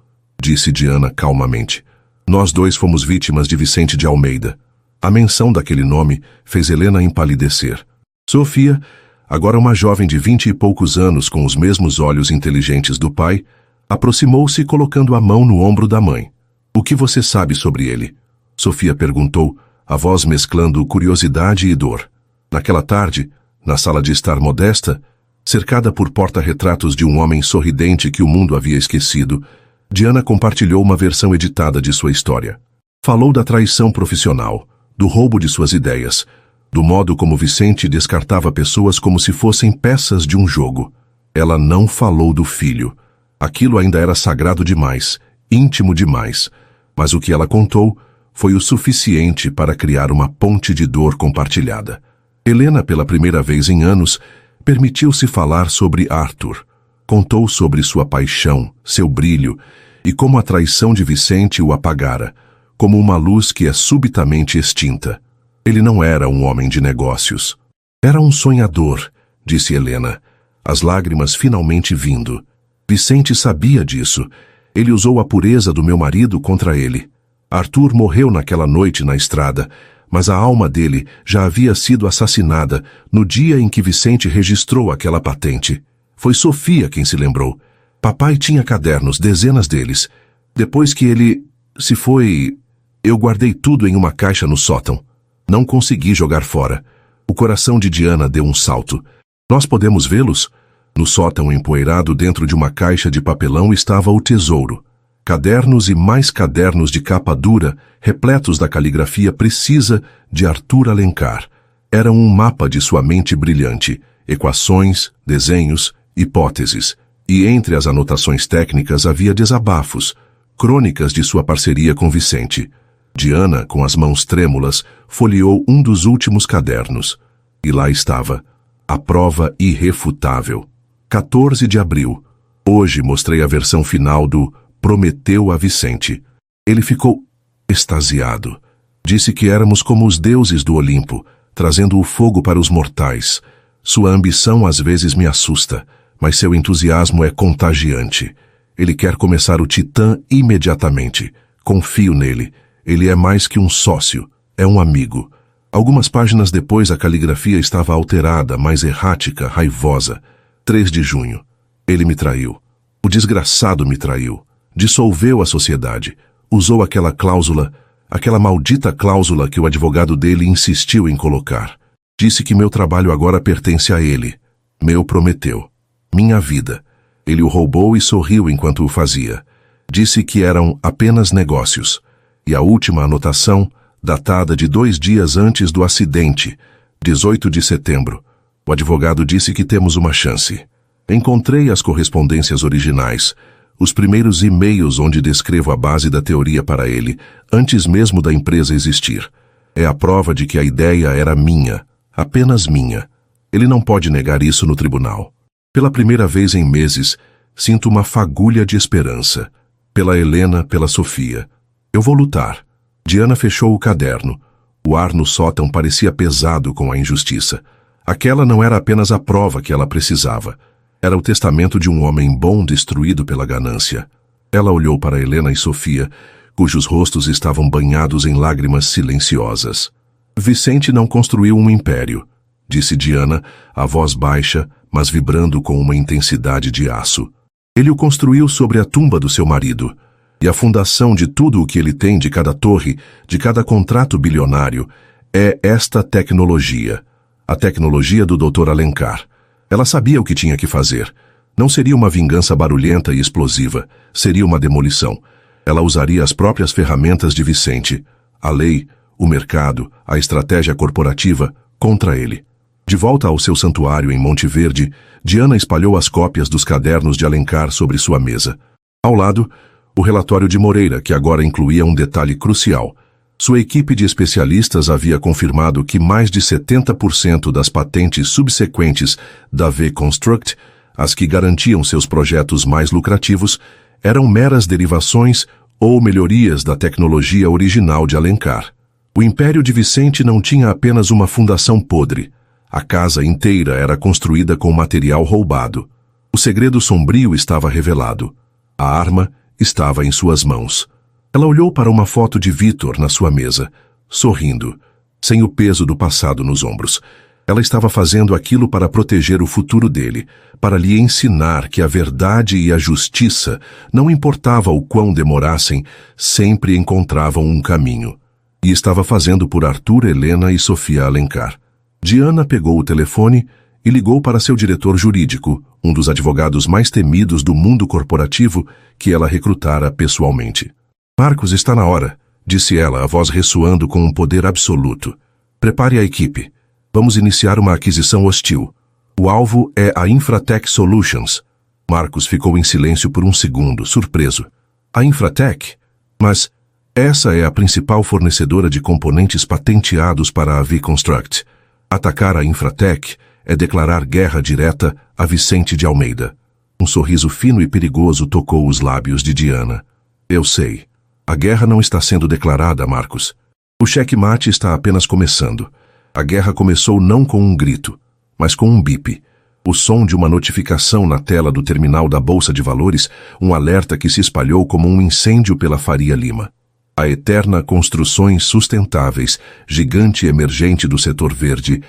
disse Diana calmamente. "Nós dois fomos vítimas de Vicente de Almeida." A menção daquele nome fez Helena empalidecer. Sofia, agora uma jovem de 20 e poucos anos com os mesmos olhos inteligentes do pai, aproximou-se colocando a mão no ombro da mãe. "O que você sabe sobre ele?" Sofia perguntou, a voz mesclando curiosidade e dor. Naquela tarde, na sala de estar modesta, cercada por porta-retratos de um homem sorridente que o mundo havia esquecido, Diana compartilhou uma versão editada de sua história. Falou da traição profissional, do roubo de suas ideias, do modo como Vicente descartava pessoas como se fossem peças de um jogo. Ela não falou do filho. Aquilo ainda era sagrado demais, íntimo demais, mas o que ela contou foi o suficiente para criar uma ponte de dor compartilhada. Helena, pela primeira vez em anos, permitiu-se falar sobre Arthur. Contou sobre sua paixão, seu brilho, e como a traição de Vicente o apagara, como uma luz que é subitamente extinta. Ele não era um homem de negócios. Era um sonhador, disse Helena, as lágrimas finalmente vindo. Vicente sabia disso. Ele usou a pureza do meu marido contra ele. Arthur morreu naquela noite na estrada, mas a alma dele já havia sido assassinada no dia em que Vicente registrou aquela patente. Foi Sofia quem se lembrou. Papai tinha cadernos, dezenas deles. Depois que ele se foi, eu guardei tudo em uma caixa no sótão. Não consegui jogar fora. O coração de Diana deu um salto. Nós podemos vê-los? No sótão empoeirado, dentro de uma caixa de papelão, estava o tesouro. Cadernos e mais cadernos de capa dura, repletos da caligrafia precisa de Arthur Alencar. Era um mapa de sua mente brilhante, equações, desenhos, hipóteses. E entre as anotações técnicas havia desabafos, crônicas de sua parceria com Vicente. Diana, com as mãos trêmulas, folheou um dos últimos cadernos. E lá estava, a prova irrefutável. 14 de abril. Hoje mostrei a versão final do Prometeu a Vicente. Ele ficou extasiado. Disse que éramos como os deuses do Olimpo, trazendo o fogo para os mortais. Sua ambição às vezes me assusta, mas seu entusiasmo é contagiante. Ele quer começar o Titã imediatamente. Confio nele. Ele é mais que um sócio, é um amigo. Algumas páginas depois a caligrafia estava alterada, mais errática, raivosa. 3 de junho. Ele me traiu. O desgraçado me traiu. Dissolveu a sociedade. Usou aquela cláusula, aquela maldita cláusula que o advogado dele insistiu em colocar. Disse que meu trabalho agora pertence a ele. Meu prometeu. Minha vida. Ele o roubou e sorriu enquanto o fazia. Disse que eram apenas negócios. E a última anotação, datada de 2 dias antes do acidente, 18 de setembro. O advogado disse que temos uma chance. Encontrei as correspondências originais, os primeiros e-mails onde descrevo a base da teoria para ele, antes mesmo da empresa existir. É a prova de que a ideia era minha, apenas minha. Ele não pode negar isso no tribunal. Pela primeira vez em meses, sinto uma fagulha de esperança. Pela Helena, pela Sofia. Eu vou lutar. Diana fechou o caderno. O ar no sótão parecia pesado com a injustiça. Aquela não era apenas a prova que ela precisava. Era o testamento de um homem bom destruído pela ganância. Ela olhou para Helena e Sofia, cujos rostos estavam banhados em lágrimas silenciosas. Vicente não construiu um império, disse Diana, a voz baixa, mas vibrando com uma intensidade de aço. Ele o construiu sobre a tumba do seu marido. E a fundação de tudo o que ele tem, de cada torre, de cada contrato bilionário, é esta tecnologia. A tecnologia do Dr. Alencar. Ela sabia o que tinha que fazer. Não seria uma vingança barulhenta e explosiva. Seria uma demolição. Ela usaria as próprias ferramentas de Vicente. A lei, o mercado, a estratégia corporativa, contra ele. De volta ao seu santuário em Monte Verde, Diana espalhou as cópias dos cadernos de Alencar sobre sua mesa. Ao lado, o relatório de Moreira, que agora incluía um detalhe crucial. Sua equipe de especialistas havia confirmado que mais de 70% das patentes subsequentes da V-Construct, as que garantiam seus projetos mais lucrativos, eram meras derivações ou melhorias da tecnologia original de Alencar. O império de Vicente não tinha apenas uma fundação podre. A casa inteira era construída com material roubado. O segredo sombrio estava revelado. A arma estava em suas mãos. Ela olhou para uma foto de Vitor na sua mesa, sorrindo, sem o peso do passado nos ombros. Ela estava fazendo aquilo para proteger o futuro dele, para lhe ensinar que a verdade e a justiça, não importava o quão demorassem, sempre encontravam um caminho. E estava fazendo por Arthur, Helena e Sofia Alencar. Diana pegou o telefone e ligou para seu diretor jurídico, um dos advogados mais temidos do mundo corporativo que ela recrutara pessoalmente. Marcos, está na hora, disse ela, a voz ressoando com um poder absoluto. Prepare a equipe. Vamos iniciar uma aquisição hostil. O alvo é a Infratech Solutions. Marcos ficou em silêncio por um segundo, surpreso. A Infratech? Mas essa é a principal fornecedora de componentes patenteados para a V-Construct. Atacar a Infratech é declarar guerra direta a Vicente de Almeida. Um sorriso fino e perigoso tocou os lábios de Diana. Eu sei. A guerra não está sendo declarada, Marcos. O checkmate está apenas começando. A guerra começou não com um grito, mas com um bip. O som de uma notificação na tela do terminal da Bolsa de Valores, um alerta que se espalhou como um incêndio pela Faria Lima. A Eterna Construções Sustentáveis, gigante emergente do setor verde,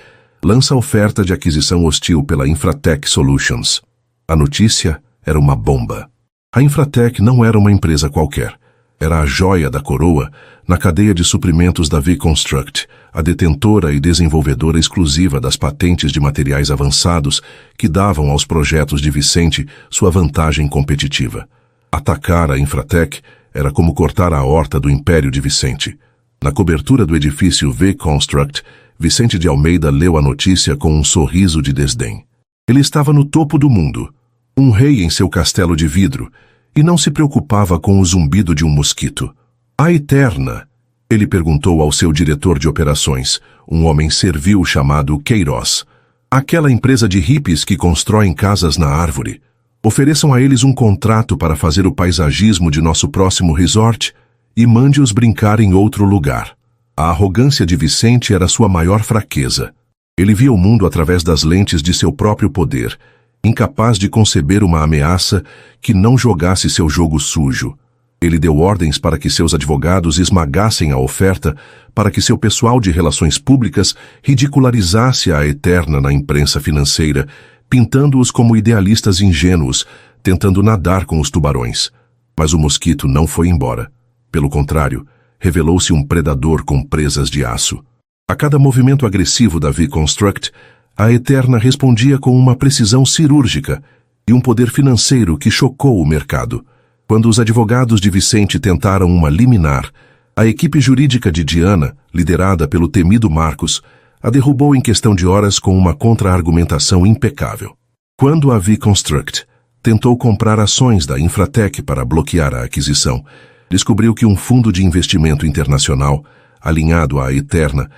lança oferta de aquisição hostil pela Infratech Solutions. A notícia era uma bomba. A Infratech não era uma empresa qualquer. Era a joia da coroa na cadeia de suprimentos da V-Construct, a detentora e desenvolvedora exclusiva das patentes de materiais avançados que davam aos projetos de Vicente sua vantagem competitiva. Atacar a Infratech era como cortar a horta do império de Vicente. Na cobertura do edifício V-Construct, Vicente de Almeida leu a notícia com um sorriso de desdém. Ele estava no topo do mundo, um rei em seu castelo de vidro, e não se preocupava com o zumbido de um mosquito. A Eterna? Ele perguntou ao seu diretor de operações, um homem servil chamado Queiroz. Aquela empresa de hippies que constroem casas na árvore. Ofereçam a eles um contrato para fazer o paisagismo de nosso próximo resort e mande-os brincar em outro lugar. A arrogância de Vicente era sua maior fraqueza. Ele via o mundo através das lentes de seu próprio poder, incapaz de conceber uma ameaça que não jogasse seu jogo sujo. Ele deu ordens para que seus advogados esmagassem a oferta, para que seu pessoal de relações públicas ridicularizasse a Eterna na imprensa financeira, pintando-os como idealistas ingênuos, tentando nadar com os tubarões. Mas o mosquito não foi embora. Pelo contrário, revelou-se um predador com presas de aço. A cada movimento agressivo da V-Construct, a Eterna respondia com uma precisão cirúrgica e um poder financeiro que chocou o mercado. Quando os advogados de Vicente tentaram uma liminar, a equipe jurídica de Diana, liderada pelo temido Marcos, a derrubou em questão de horas com uma contra-argumentação impecável. Quando a V-Construct tentou comprar ações da Infratech para bloquear a aquisição, descobriu que um fundo de investimento internacional, alinhado à Eterna,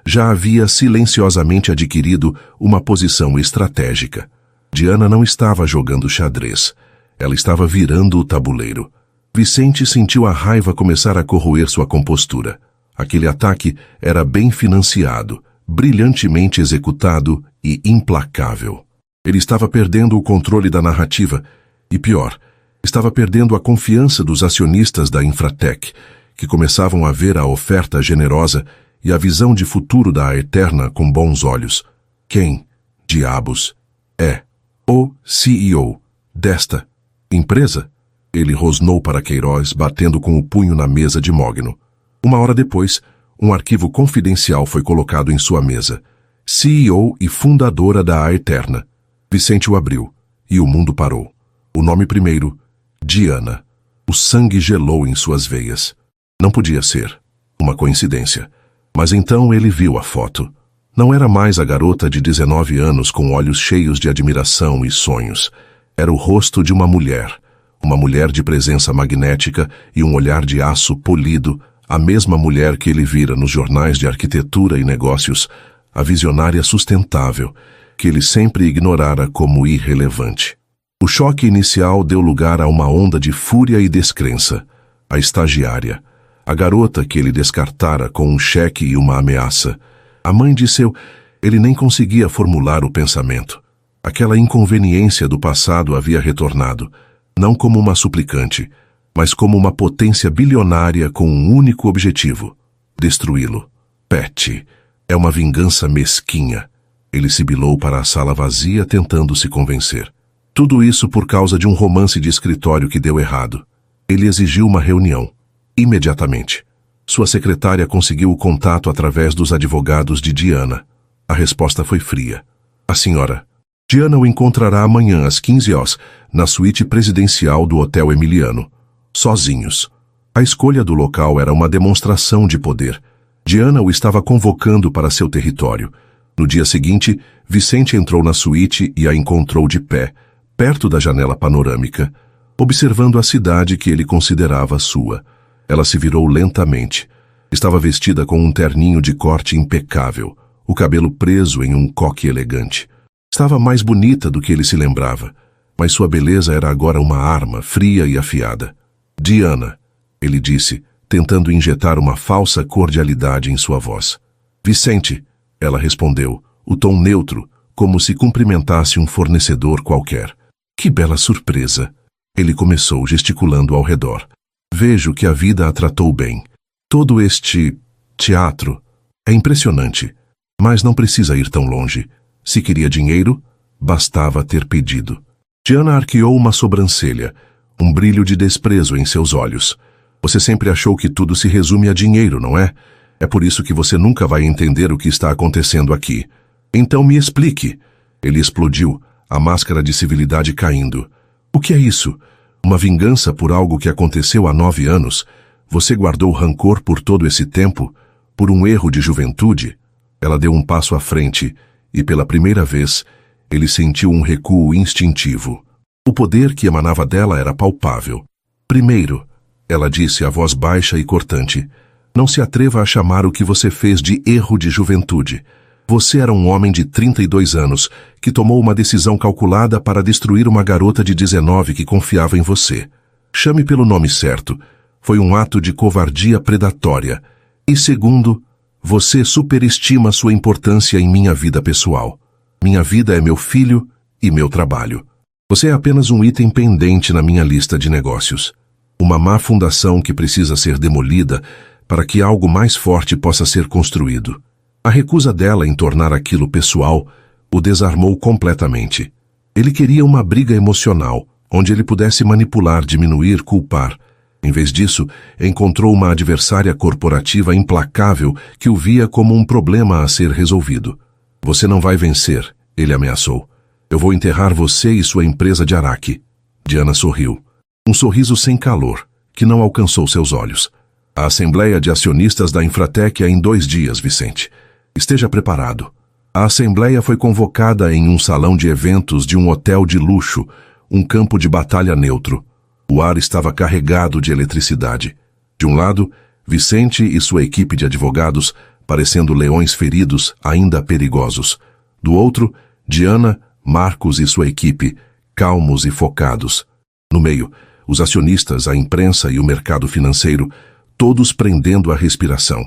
já havia silenciosamente adquirido uma posição estratégica. Diana não estava jogando xadrez. Ela estava virando o tabuleiro. Vicente sentiu a raiva começar a corroer sua compostura. Aquele ataque era bem financiado, brilhantemente executado e implacável. Ele estava perdendo o controle da narrativa e, pior, estava perdendo a confiança dos acionistas da Infratech, que começavam a ver a oferta generosa e a visão de futuro da Eterna com bons olhos. Quem, diabos, é o CEO desta empresa? Ele rosnou para Queiroz, batendo com o punho na mesa de mogno. Uma hora depois, um arquivo confidencial foi colocado em sua mesa. CEO e fundadora da Eterna. Vicente o abriu, e o mundo parou. O nome primeiro, Diana. O sangue gelou em suas veias. Não podia ser uma coincidência. Mas então ele viu a foto. Não era mais a garota de 19 anos com olhos cheios de admiração e sonhos. Era o rosto de uma mulher de presença magnética e um olhar de aço polido, a mesma mulher que ele vira nos jornais de arquitetura e negócios, a visionária sustentável, que ele sempre ignorara como irrelevante. O choque inicial deu lugar a uma onda de fúria e descrença. A estagiária, a garota que ele descartara com um cheque e uma ameaça, a mãe de seu... Ele nem conseguia formular o pensamento. Aquela inconveniência do passado havia retornado, não como uma suplicante, mas como uma potência bilionária com um único objetivo: destruí-lo. Pat, é uma vingança mesquinha. Ele sibilou para a sala vazia, tentando se convencer. Tudo isso por causa de um romance de escritório que deu errado. Ele exigiu uma reunião. Imediatamente. Sua secretária conseguiu o contato através dos advogados de Diana. A resposta foi fria. A senhora Diana o encontrará amanhã às 15 horas, na suíte presidencial do Hotel Emiliano. Sozinhos. A escolha do local era uma demonstração de poder. Diana o estava convocando para seu território. No dia seguinte, Vicente entrou na suíte e a encontrou de pé, perto da janela panorâmica, observando a cidade que ele considerava sua. Ela se virou lentamente. Estava vestida com um terninho de corte impecável, o cabelo preso em um coque elegante. Estava mais bonita do que ele se lembrava, mas sua beleza era agora uma arma fria e afiada. Diana, ele disse, tentando injetar uma falsa cordialidade em sua voz. Vicente, ela respondeu, o tom neutro, como se cumprimentasse um fornecedor qualquer. Que bela surpresa! Ele começou gesticulando ao redor. Vejo que a vida a tratou bem. Todo este teatro é impressionante, mas não precisa ir tão longe. Se queria dinheiro, bastava ter pedido. Diana arqueou uma sobrancelha, um brilho de desprezo em seus olhos. Você sempre achou que tudo se resume a dinheiro, não é? É por isso que você nunca vai entender o que está acontecendo aqui. Então me explique. Ele explodiu, a máscara de civilidade caindo. O que é isso? Uma vingança por algo que aconteceu há 9 anos? Você guardou rancor por todo esse tempo? Por um erro de juventude? Ela deu um passo à frente e, pela primeira vez, ele sentiu um recuo instintivo. O poder que emanava dela era palpável. Primeiro, ela disse a voz baixa e cortante, não se atreva a chamar o que você fez de erro de juventude. Você era um homem de 32 anos que tomou uma decisão calculada para destruir uma garota de 19 que confiava em você. Chame pelo nome certo. Foi um ato de covardia predatória. E segundo, você superestima sua importância em minha vida pessoal. Minha vida é meu filho e meu trabalho. Você é apenas um item pendente na minha lista de negócios. Uma má fundação que precisa ser demolida para que algo mais forte possa ser construído. A recusa dela em tornar aquilo pessoal o desarmou completamente. Ele queria uma briga emocional, onde ele pudesse manipular, diminuir, culpar. Em vez disso, encontrou uma adversária corporativa implacável que o via como um problema a ser resolvido. Você não vai vencer, ele ameaçou. Eu vou enterrar você e sua empresa de Araque. Diana sorriu. Um sorriso sem calor, que não alcançou seus olhos. A Assembleia de Acionistas da Infratec é em 2 dias, Vicente. Esteja preparado. A Assembleia foi convocada em um salão de eventos de um hotel de luxo, um campo de batalha neutro. O ar estava carregado de eletricidade. De um lado, Vicente e sua equipe de advogados, parecendo leões feridos, ainda perigosos. Do outro, Diana, Marcos e sua equipe, calmos e focados. No meio, os acionistas, a imprensa e o mercado financeiro, todos prendendo a respiração.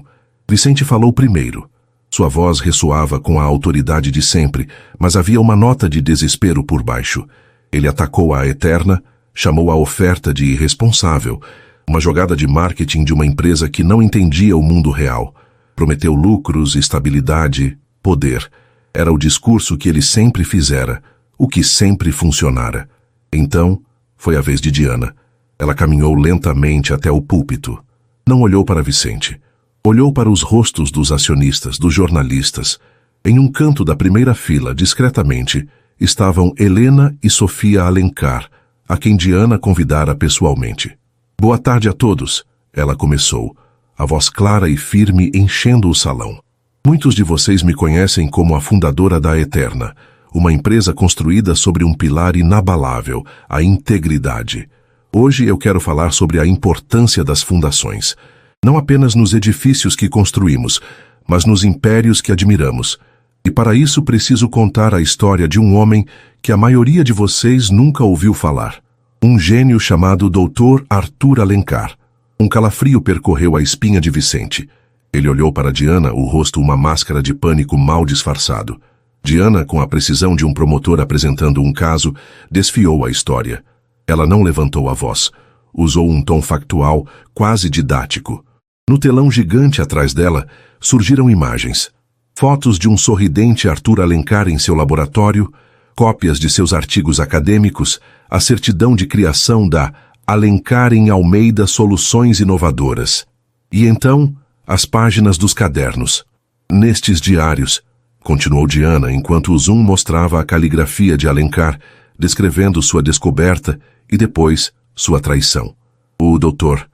Vicente falou primeiro. Sua voz ressoava com a autoridade de sempre, mas havia uma nota de desespero por baixo. Ele atacou a Eterna, chamou a oferta de irresponsável, uma jogada de marketing de uma empresa que não entendia o mundo real. Prometeu lucros, estabilidade, poder. Era o discurso que ele sempre fizera, o que sempre funcionara. Então, foi a vez de Diana. Ela caminhou lentamente até o púlpito. Não olhou para Vicente. Olhou para os rostos dos acionistas, dos jornalistas. Em um canto da primeira fila, discretamente, estavam Helena e Sofia Alencar, a quem Diana convidara pessoalmente. Boa tarde a todos, ela começou, a voz clara e firme enchendo o salão. Muitos de vocês me conhecem como a fundadora da Eterna, uma empresa construída sobre um pilar inabalável, a integridade. Hoje eu quero falar sobre a importância das fundações, não apenas nos edifícios que construímos, mas nos impérios que admiramos. E para isso preciso contar a história de um homem que a maioria de vocês nunca ouviu falar. Um gênio chamado Dr. Arthur Alencar. Um calafrio percorreu a espinha de Vicente. Ele olhou para Diana, o rosto uma máscara de pânico mal disfarçado. Diana, com a precisão de um promotor apresentando um caso, desfiou a história. Ela não levantou a voz. Usou um tom factual, quase didático. No telão gigante atrás dela, surgiram imagens. Fotos de um sorridente Arthur Alencar em seu laboratório, cópias de seus artigos acadêmicos, a certidão de criação da Alencar em Almeida Soluções Inovadoras. E então, as páginas dos cadernos. Nestes diários, continuou Diana enquanto o zoom mostrava a caligrafia de Alencar, descrevendo sua descoberta e depois sua traição. O Dr.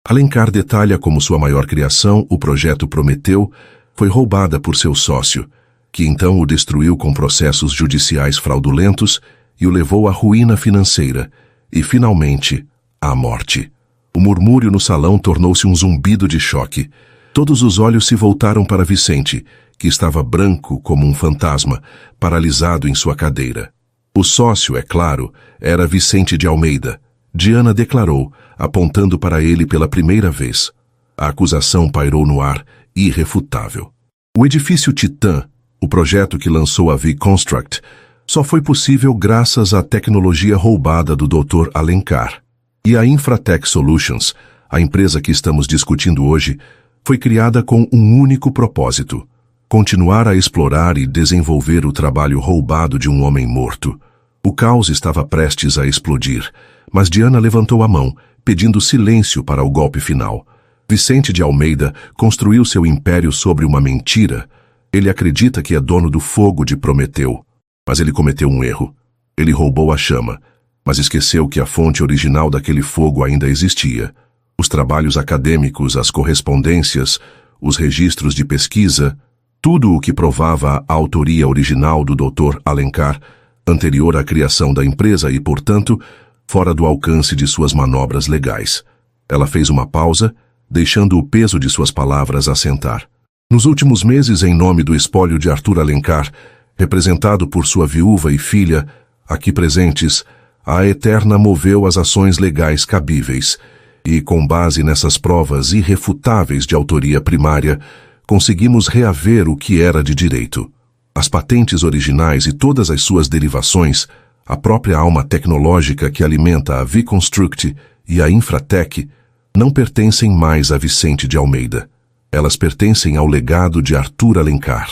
Alencar detalha como sua maior criação, o projeto Prometeu, foi roubada por seu sócio, que então o destruiu com processos judiciais fraudulentos e o levou à ruína financeira e, finalmente, à morte. O murmúrio no salão tornou-se um zumbido de choque. Todos os olhos se voltaram para Vicente, que estava branco como um fantasma, paralisado em sua cadeira. O sócio, é claro, era Vicente de Almeida. Diana declarou, apontando para ele pela primeira vez. A acusação pairou no ar, irrefutável. O edifício Titã, o projeto que lançou a V-Construct, só foi possível graças à tecnologia roubada do Dr. Alencar. E a Infratech Solutions, a empresa que estamos discutindo hoje, foi criada com um único propósito: continuar a explorar e desenvolver o trabalho roubado de um homem morto. O caos estava prestes a explodir, mas Diana levantou a mão, pedindo silêncio para o golpe final. Vicente de Almeida construiu seu império sobre uma mentira. Ele acredita que é dono do fogo de Prometeu, mas ele cometeu um erro. Ele roubou a chama, mas esqueceu que a fonte original daquele fogo ainda existia. Os trabalhos acadêmicos, as correspondências, os registros de pesquisa, tudo o que provava a autoria original do Dr. Alencar, anterior à criação da empresa e, portanto, fora do alcance de suas manobras legais. Ela fez uma pausa, deixando o peso de suas palavras assentar. Nos últimos meses, em nome do espólio de Arthur Alencar, representado por sua viúva e filha, aqui presentes, a Eterna moveu as ações legais cabíveis e, com base nessas provas irrefutáveis de autoria primária, conseguimos reaver o que era de direito. As patentes originais e todas as suas derivações, a própria alma tecnológica que alimenta a V-Construct e a Infratech, não pertencem mais a Vicente de Almeida. Elas pertencem ao legado de Arthur Alencar.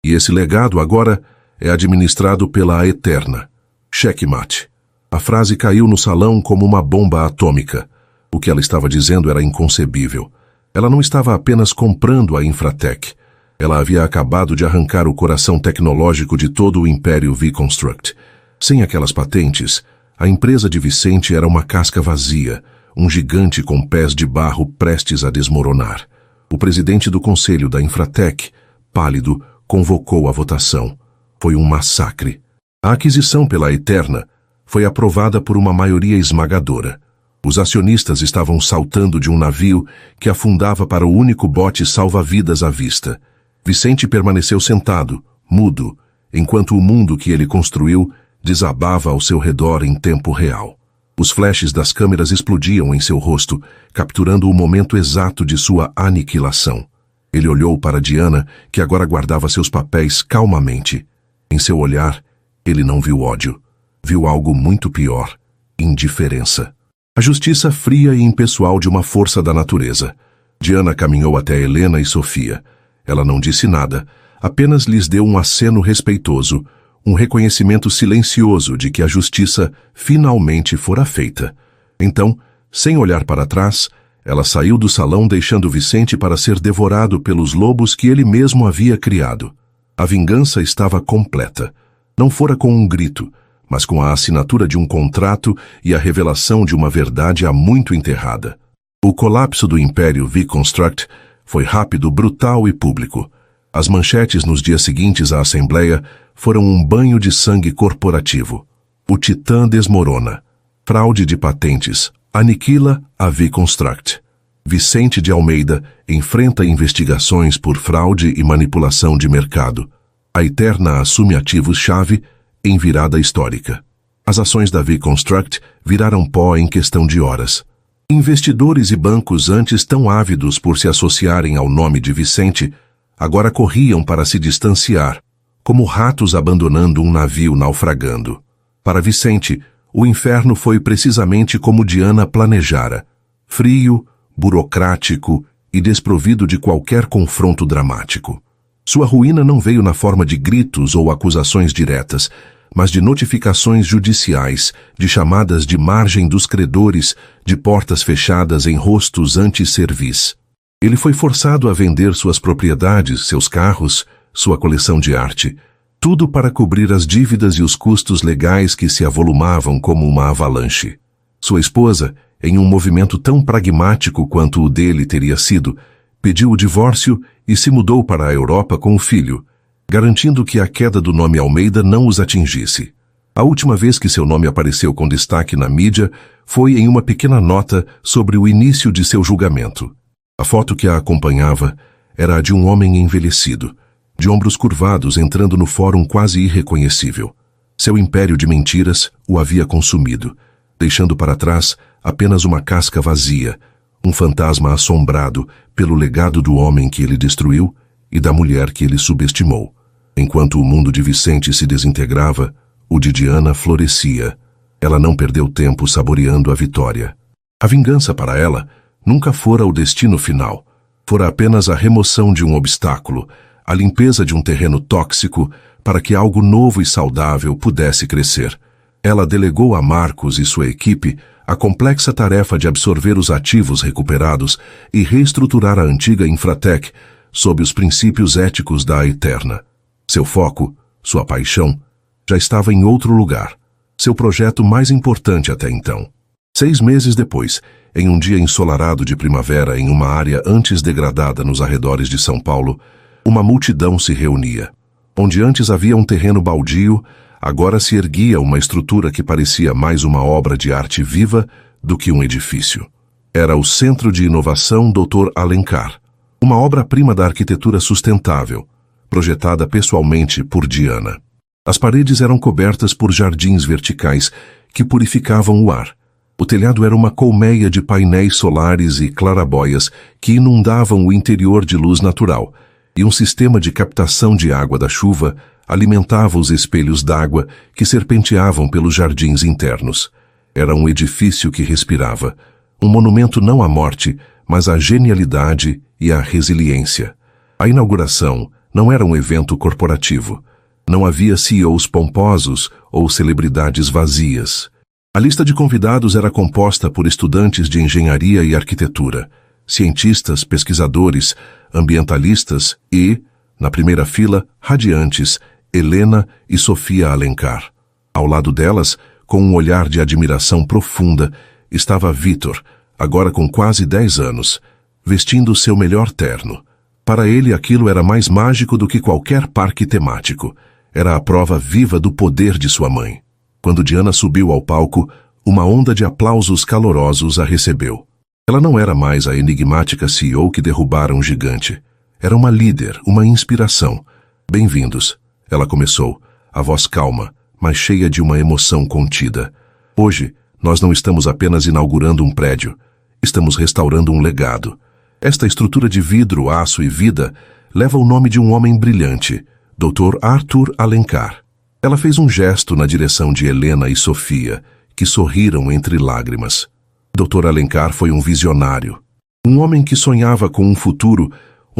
E esse legado agora é administrado pela Eterna. Checkmate. A frase caiu no salão como uma bomba atômica. O que ela estava dizendo era inconcebível. Ela não estava apenas comprando a Infratech. Ela havia acabado de arrancar o coração tecnológico de todo o império V-Construct. Sem aquelas patentes, a empresa de Vicente era uma casca vazia, um gigante com pés de barro prestes a desmoronar. O presidente do conselho da Infratech, pálido, convocou a votação. Foi um massacre. A aquisição pela Eterna foi aprovada por uma maioria esmagadora. Os acionistas estavam saltando de um navio que afundava para o único bote salva-vidas à vista. Vicente permaneceu sentado, mudo, enquanto o mundo que ele construiu desabava ao seu redor em tempo real. Os flashes das câmeras explodiam em seu rosto, capturando o momento exato de sua aniquilação. Ele olhou para Diana, que agora guardava seus papéis calmamente. Em seu olhar, ele não viu ódio. Viu algo muito pior: indiferença. A justiça fria e impessoal de uma força da natureza. Diana caminhou até Helena e Sofia. Ela não disse nada, apenas lhes deu um aceno respeitoso, um reconhecimento silencioso de que a justiça finalmente fora feita. Então, sem olhar para trás, ela saiu do salão deixando Vicente para ser devorado pelos lobos que ele mesmo havia criado. A vingança estava completa. Não fora com um grito, mas com a assinatura de um contrato e a revelação de uma verdade há muito enterrada. O colapso do Império V-Construct foi rápido, brutal e público. As manchetes nos dias seguintes à Assembleia foram um banho de sangue corporativo. O Titã desmorona. Fraude de patentes. Aniquila a V-Construct. Vicente de Almeida enfrenta investigações por fraude e manipulação de mercado. A Eterna assume ativos-chave em virada histórica. As ações da V-Construct viraram pó em questão de horas. Investidores e bancos antes tão ávidos por se associarem ao nome de Vicente, agora corriam para se distanciar, como ratos abandonando um navio naufragando. Para Vicente, o inferno foi precisamente como Diana planejara, frio, burocrático e desprovido de qualquer confronto dramático. Sua ruína não veio na forma de gritos ou acusações diretas, mas de notificações judiciais, de chamadas de margem dos credores, de portas fechadas em rostos anti-servis. Ele foi forçado a vender suas propriedades, seus carros, sua coleção de arte, tudo para cobrir as dívidas e os custos legais que se avolumavam como uma avalanche. Sua esposa, em um movimento tão pragmático quanto o dele teria sido, pediu o divórcio e se mudou para a Europa com o filho, garantindo que a queda do nome Almeida não os atingisse. A última vez que seu nome apareceu com destaque na mídia foi em uma pequena nota sobre o início de seu julgamento. A foto que a acompanhava era a de um homem envelhecido, de ombros curvados entrando no fórum quase irreconhecível. Seu império de mentiras o havia consumido, deixando para trás apenas uma casca vazia, um fantasma assombrado pelo legado do homem que ele destruiu e da mulher que ele subestimou. Enquanto o mundo de Vicente se desintegrava, o de Diana florescia. Ela não perdeu tempo saboreando a vitória. A vingança para ela nunca fora o destino final, fora apenas a remoção de um obstáculo, a limpeza de um terreno tóxico para que algo novo e saudável pudesse crescer. Ela delegou a Marcos e sua equipe a complexa tarefa de absorver os ativos recuperados e reestruturar a antiga Infratec sob os princípios éticos da Eterna. Seu foco, sua paixão, já estava em outro lugar, seu projeto mais importante até então. 6 meses depois, em um dia ensolarado de primavera em uma área antes degradada nos arredores de São Paulo, uma multidão se reunia. Onde antes havia um terreno baldio, agora se erguia uma estrutura que parecia mais uma obra de arte viva do que um edifício. Era o Centro de Inovação Dr. Alencar, uma obra-prima da arquitetura sustentável, projetada pessoalmente por Diana. As paredes eram cobertas por jardins verticais que purificavam o ar. O telhado era uma colmeia de painéis solares e clarabóias que inundavam o interior de luz natural, e um sistema de captação de água da chuva alimentava os espelhos d'água que serpenteavam pelos jardins internos. Era um edifício que respirava, um monumento não à morte, mas à genialidade e à resiliência. A inauguração não era um evento corporativo. Não havia CEOs pomposos ou celebridades vazias. A lista de convidados era composta por estudantes de engenharia e arquitetura, cientistas, pesquisadores, ambientalistas e, na primeira fila, radiantes, Helena e Sofia Alencar. Ao lado delas, com um olhar de admiração profunda, estava Vitor, agora com quase 10 anos, vestindo seu melhor terno. Para ele aquilo era mais mágico do que qualquer parque temático. Era a prova viva do poder de sua mãe. Quando Diana subiu ao palco, uma onda de aplausos calorosos a recebeu. Ela não era mais a enigmática CEO que derrubara um gigante. Era uma líder, uma inspiração. Bem-vindos, ela começou, a voz calma, mas cheia de uma emoção contida. Hoje, nós não estamos apenas inaugurando um prédio. Estamos restaurando um legado. Esta estrutura de vidro, aço e vida leva o nome de um homem brilhante, Dr. Arthur Alencar. Ela fez um gesto na direção de Helena e Sofia, que sorriram entre lágrimas. Dr. Alencar foi um visionário. Um homem que sonhava com um futuro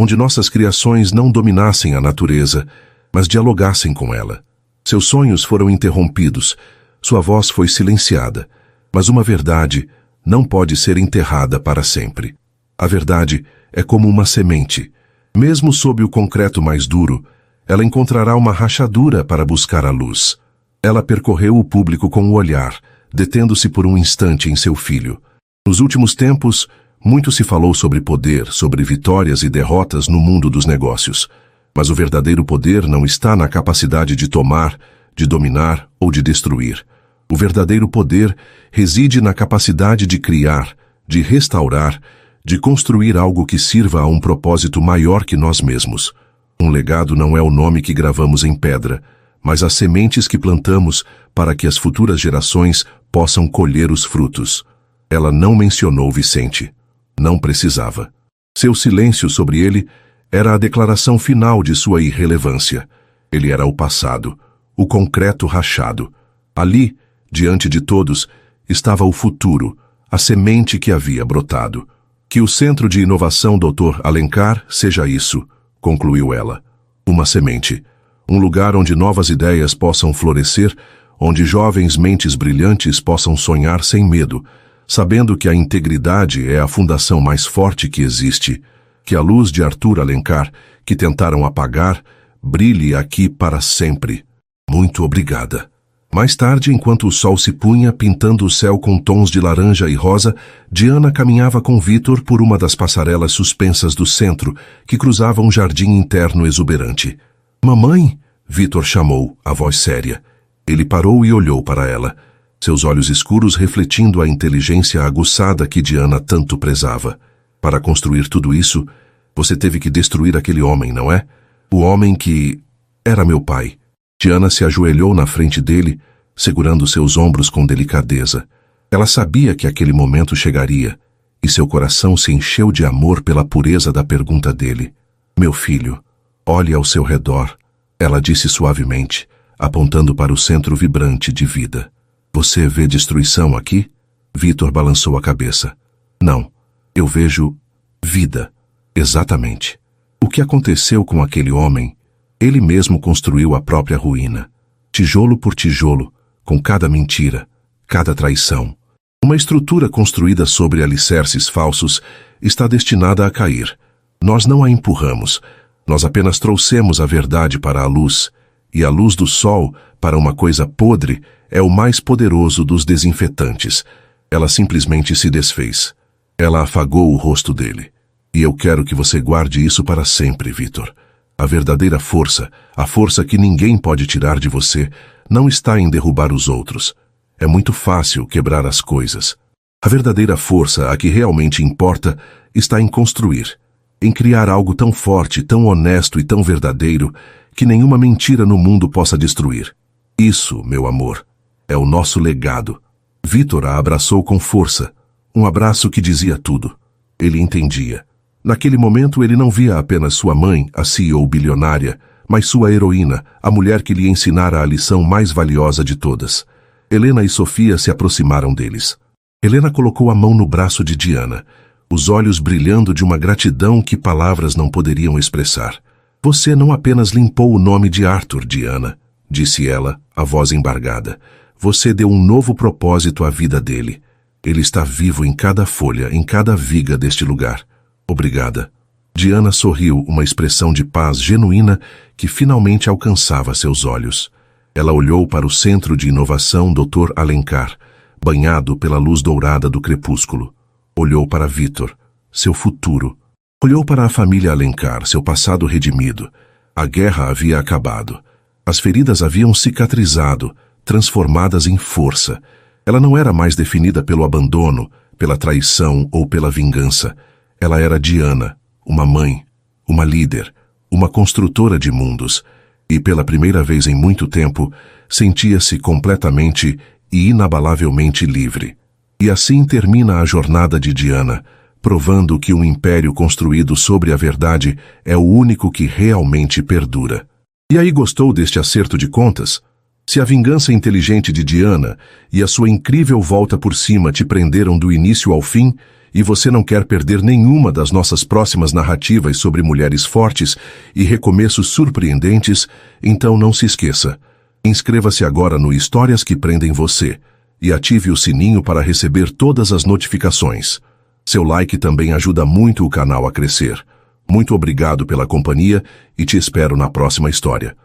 onde nossas criações não dominassem a natureza, mas dialogassem com ela. Seus sonhos foram interrompidos, sua voz foi silenciada, mas uma verdade não pode ser enterrada para sempre. A verdade é como uma semente. Mesmo sob o concreto mais duro, ela encontrará uma rachadura para buscar a luz. Ela percorreu o público com o olhar, detendo-se por um instante em seu filho. Nos últimos tempos, muito se falou sobre poder, sobre vitórias e derrotas no mundo dos negócios. Mas o verdadeiro poder não está na capacidade de tomar, de dominar ou de destruir. O verdadeiro poder reside na capacidade de criar, de restaurar, de construir algo que sirva a um propósito maior que nós mesmos. Um legado não é o nome que gravamos em pedra, mas as sementes que plantamos para que as futuras gerações possam colher os frutos. Ela não mencionou Vicente. Não precisava. Seu silêncio sobre ele era a declaração final de sua irrelevância. Ele era o passado, o concreto rachado. Ali, diante de todos, estava o futuro, a semente que havia brotado. Que o Centro de Inovação Dr. Alencar seja isso, concluiu ela. Uma semente. Um lugar onde novas ideias possam florescer, onde jovens mentes brilhantes possam sonhar sem medo, sabendo que a integridade é a fundação mais forte que existe, que a luz de Arthur Alencar, que tentaram apagar, brilhe aqui para sempre. Muito obrigada. Mais tarde, enquanto o sol se punha, pintando o céu com tons de laranja e rosa, Diana caminhava com Vitor por uma das passarelas suspensas do centro, que cruzava um jardim interno exuberante. Mamãe! Vitor chamou, a voz séria. Ele parou e olhou para ela, seus olhos escuros refletindo a inteligência aguçada que Diana tanto prezava. Para construir tudo isso, você teve que destruir aquele homem, não é? O homem que era meu pai. Diana se ajoelhou na frente dele, segurando seus ombros com delicadeza. Ela sabia que aquele momento chegaria, e seu coração se encheu de amor pela pureza da pergunta dele. Meu filho, olhe ao seu redor, ela disse suavemente, apontando para o centro vibrante de vida. Você vê destruição aqui? Vitor balançou a cabeça. Não, eu vejo vida. Exatamente. O que aconteceu com aquele homem? Ele mesmo construiu a própria ruína, tijolo por tijolo, com cada mentira, cada traição. Uma estrutura construída sobre alicerces falsos está destinada a cair. Nós não a empurramos, nós apenas trouxemos a verdade para a luz, e a luz do sol, para uma coisa podre, é o mais poderoso dos desinfetantes. Ela simplesmente se desfez. Ela afagou o rosto dele. E eu quero que você guarde isso para sempre, Vitor. A verdadeira força, a força que ninguém pode tirar de você, não está em derrubar os outros. É muito fácil quebrar as coisas. A verdadeira força, a que realmente importa, está em construir, em criar algo tão forte, tão honesto e tão verdadeiro, que nenhuma mentira no mundo possa destruir. Isso, meu amor, é o nosso legado. Vitor a abraçou com força, um abraço que dizia tudo. Ele entendia. Naquele momento ele não via apenas sua mãe, a CEO bilionária, mas sua heroína, a mulher que lhe ensinara a lição mais valiosa de todas. Helena e Sofia se aproximaram deles. Helena colocou a mão no braço de Diana, os olhos brilhando de uma gratidão que palavras não poderiam expressar. Você não apenas limpou o nome de Arthur, Diana, disse ela, a voz embargada. Você deu um novo propósito à vida dele. Ele está vivo em cada folha, em cada viga deste lugar. Obrigada. Diana sorriu, uma expressão de paz genuína que finalmente alcançava seus olhos. Ela olhou para o Centro de Inovação Dr. Alencar, banhado pela luz dourada do crepúsculo. Olhou para Vitor, seu futuro. Olhou para a família Alencar, seu passado redimido. A guerra havia acabado. As feridas haviam cicatrizado, transformadas em força. Ela não era mais definida pelo abandono, pela traição ou pela vingança. Ela era Diana, uma mãe, uma líder, uma construtora de mundos, e pela primeira vez em muito tempo, sentia-se completamente e inabalavelmente livre. E assim termina a jornada de Diana, provando que um império construído sobre a verdade é o único que realmente perdura. E aí, gostou deste acerto de contas? Se a vingança inteligente de Diana e a sua incrível volta por cima te prenderam do início ao fim, e você não quer perder nenhuma das nossas próximas narrativas sobre mulheres fortes e recomeços surpreendentes, então não se esqueça. Inscreva-se agora no Histórias que Prendem Você e ative o sininho para receber todas as notificações. Seu like também ajuda muito o canal a crescer. Muito obrigado pela companhia e te espero na próxima história.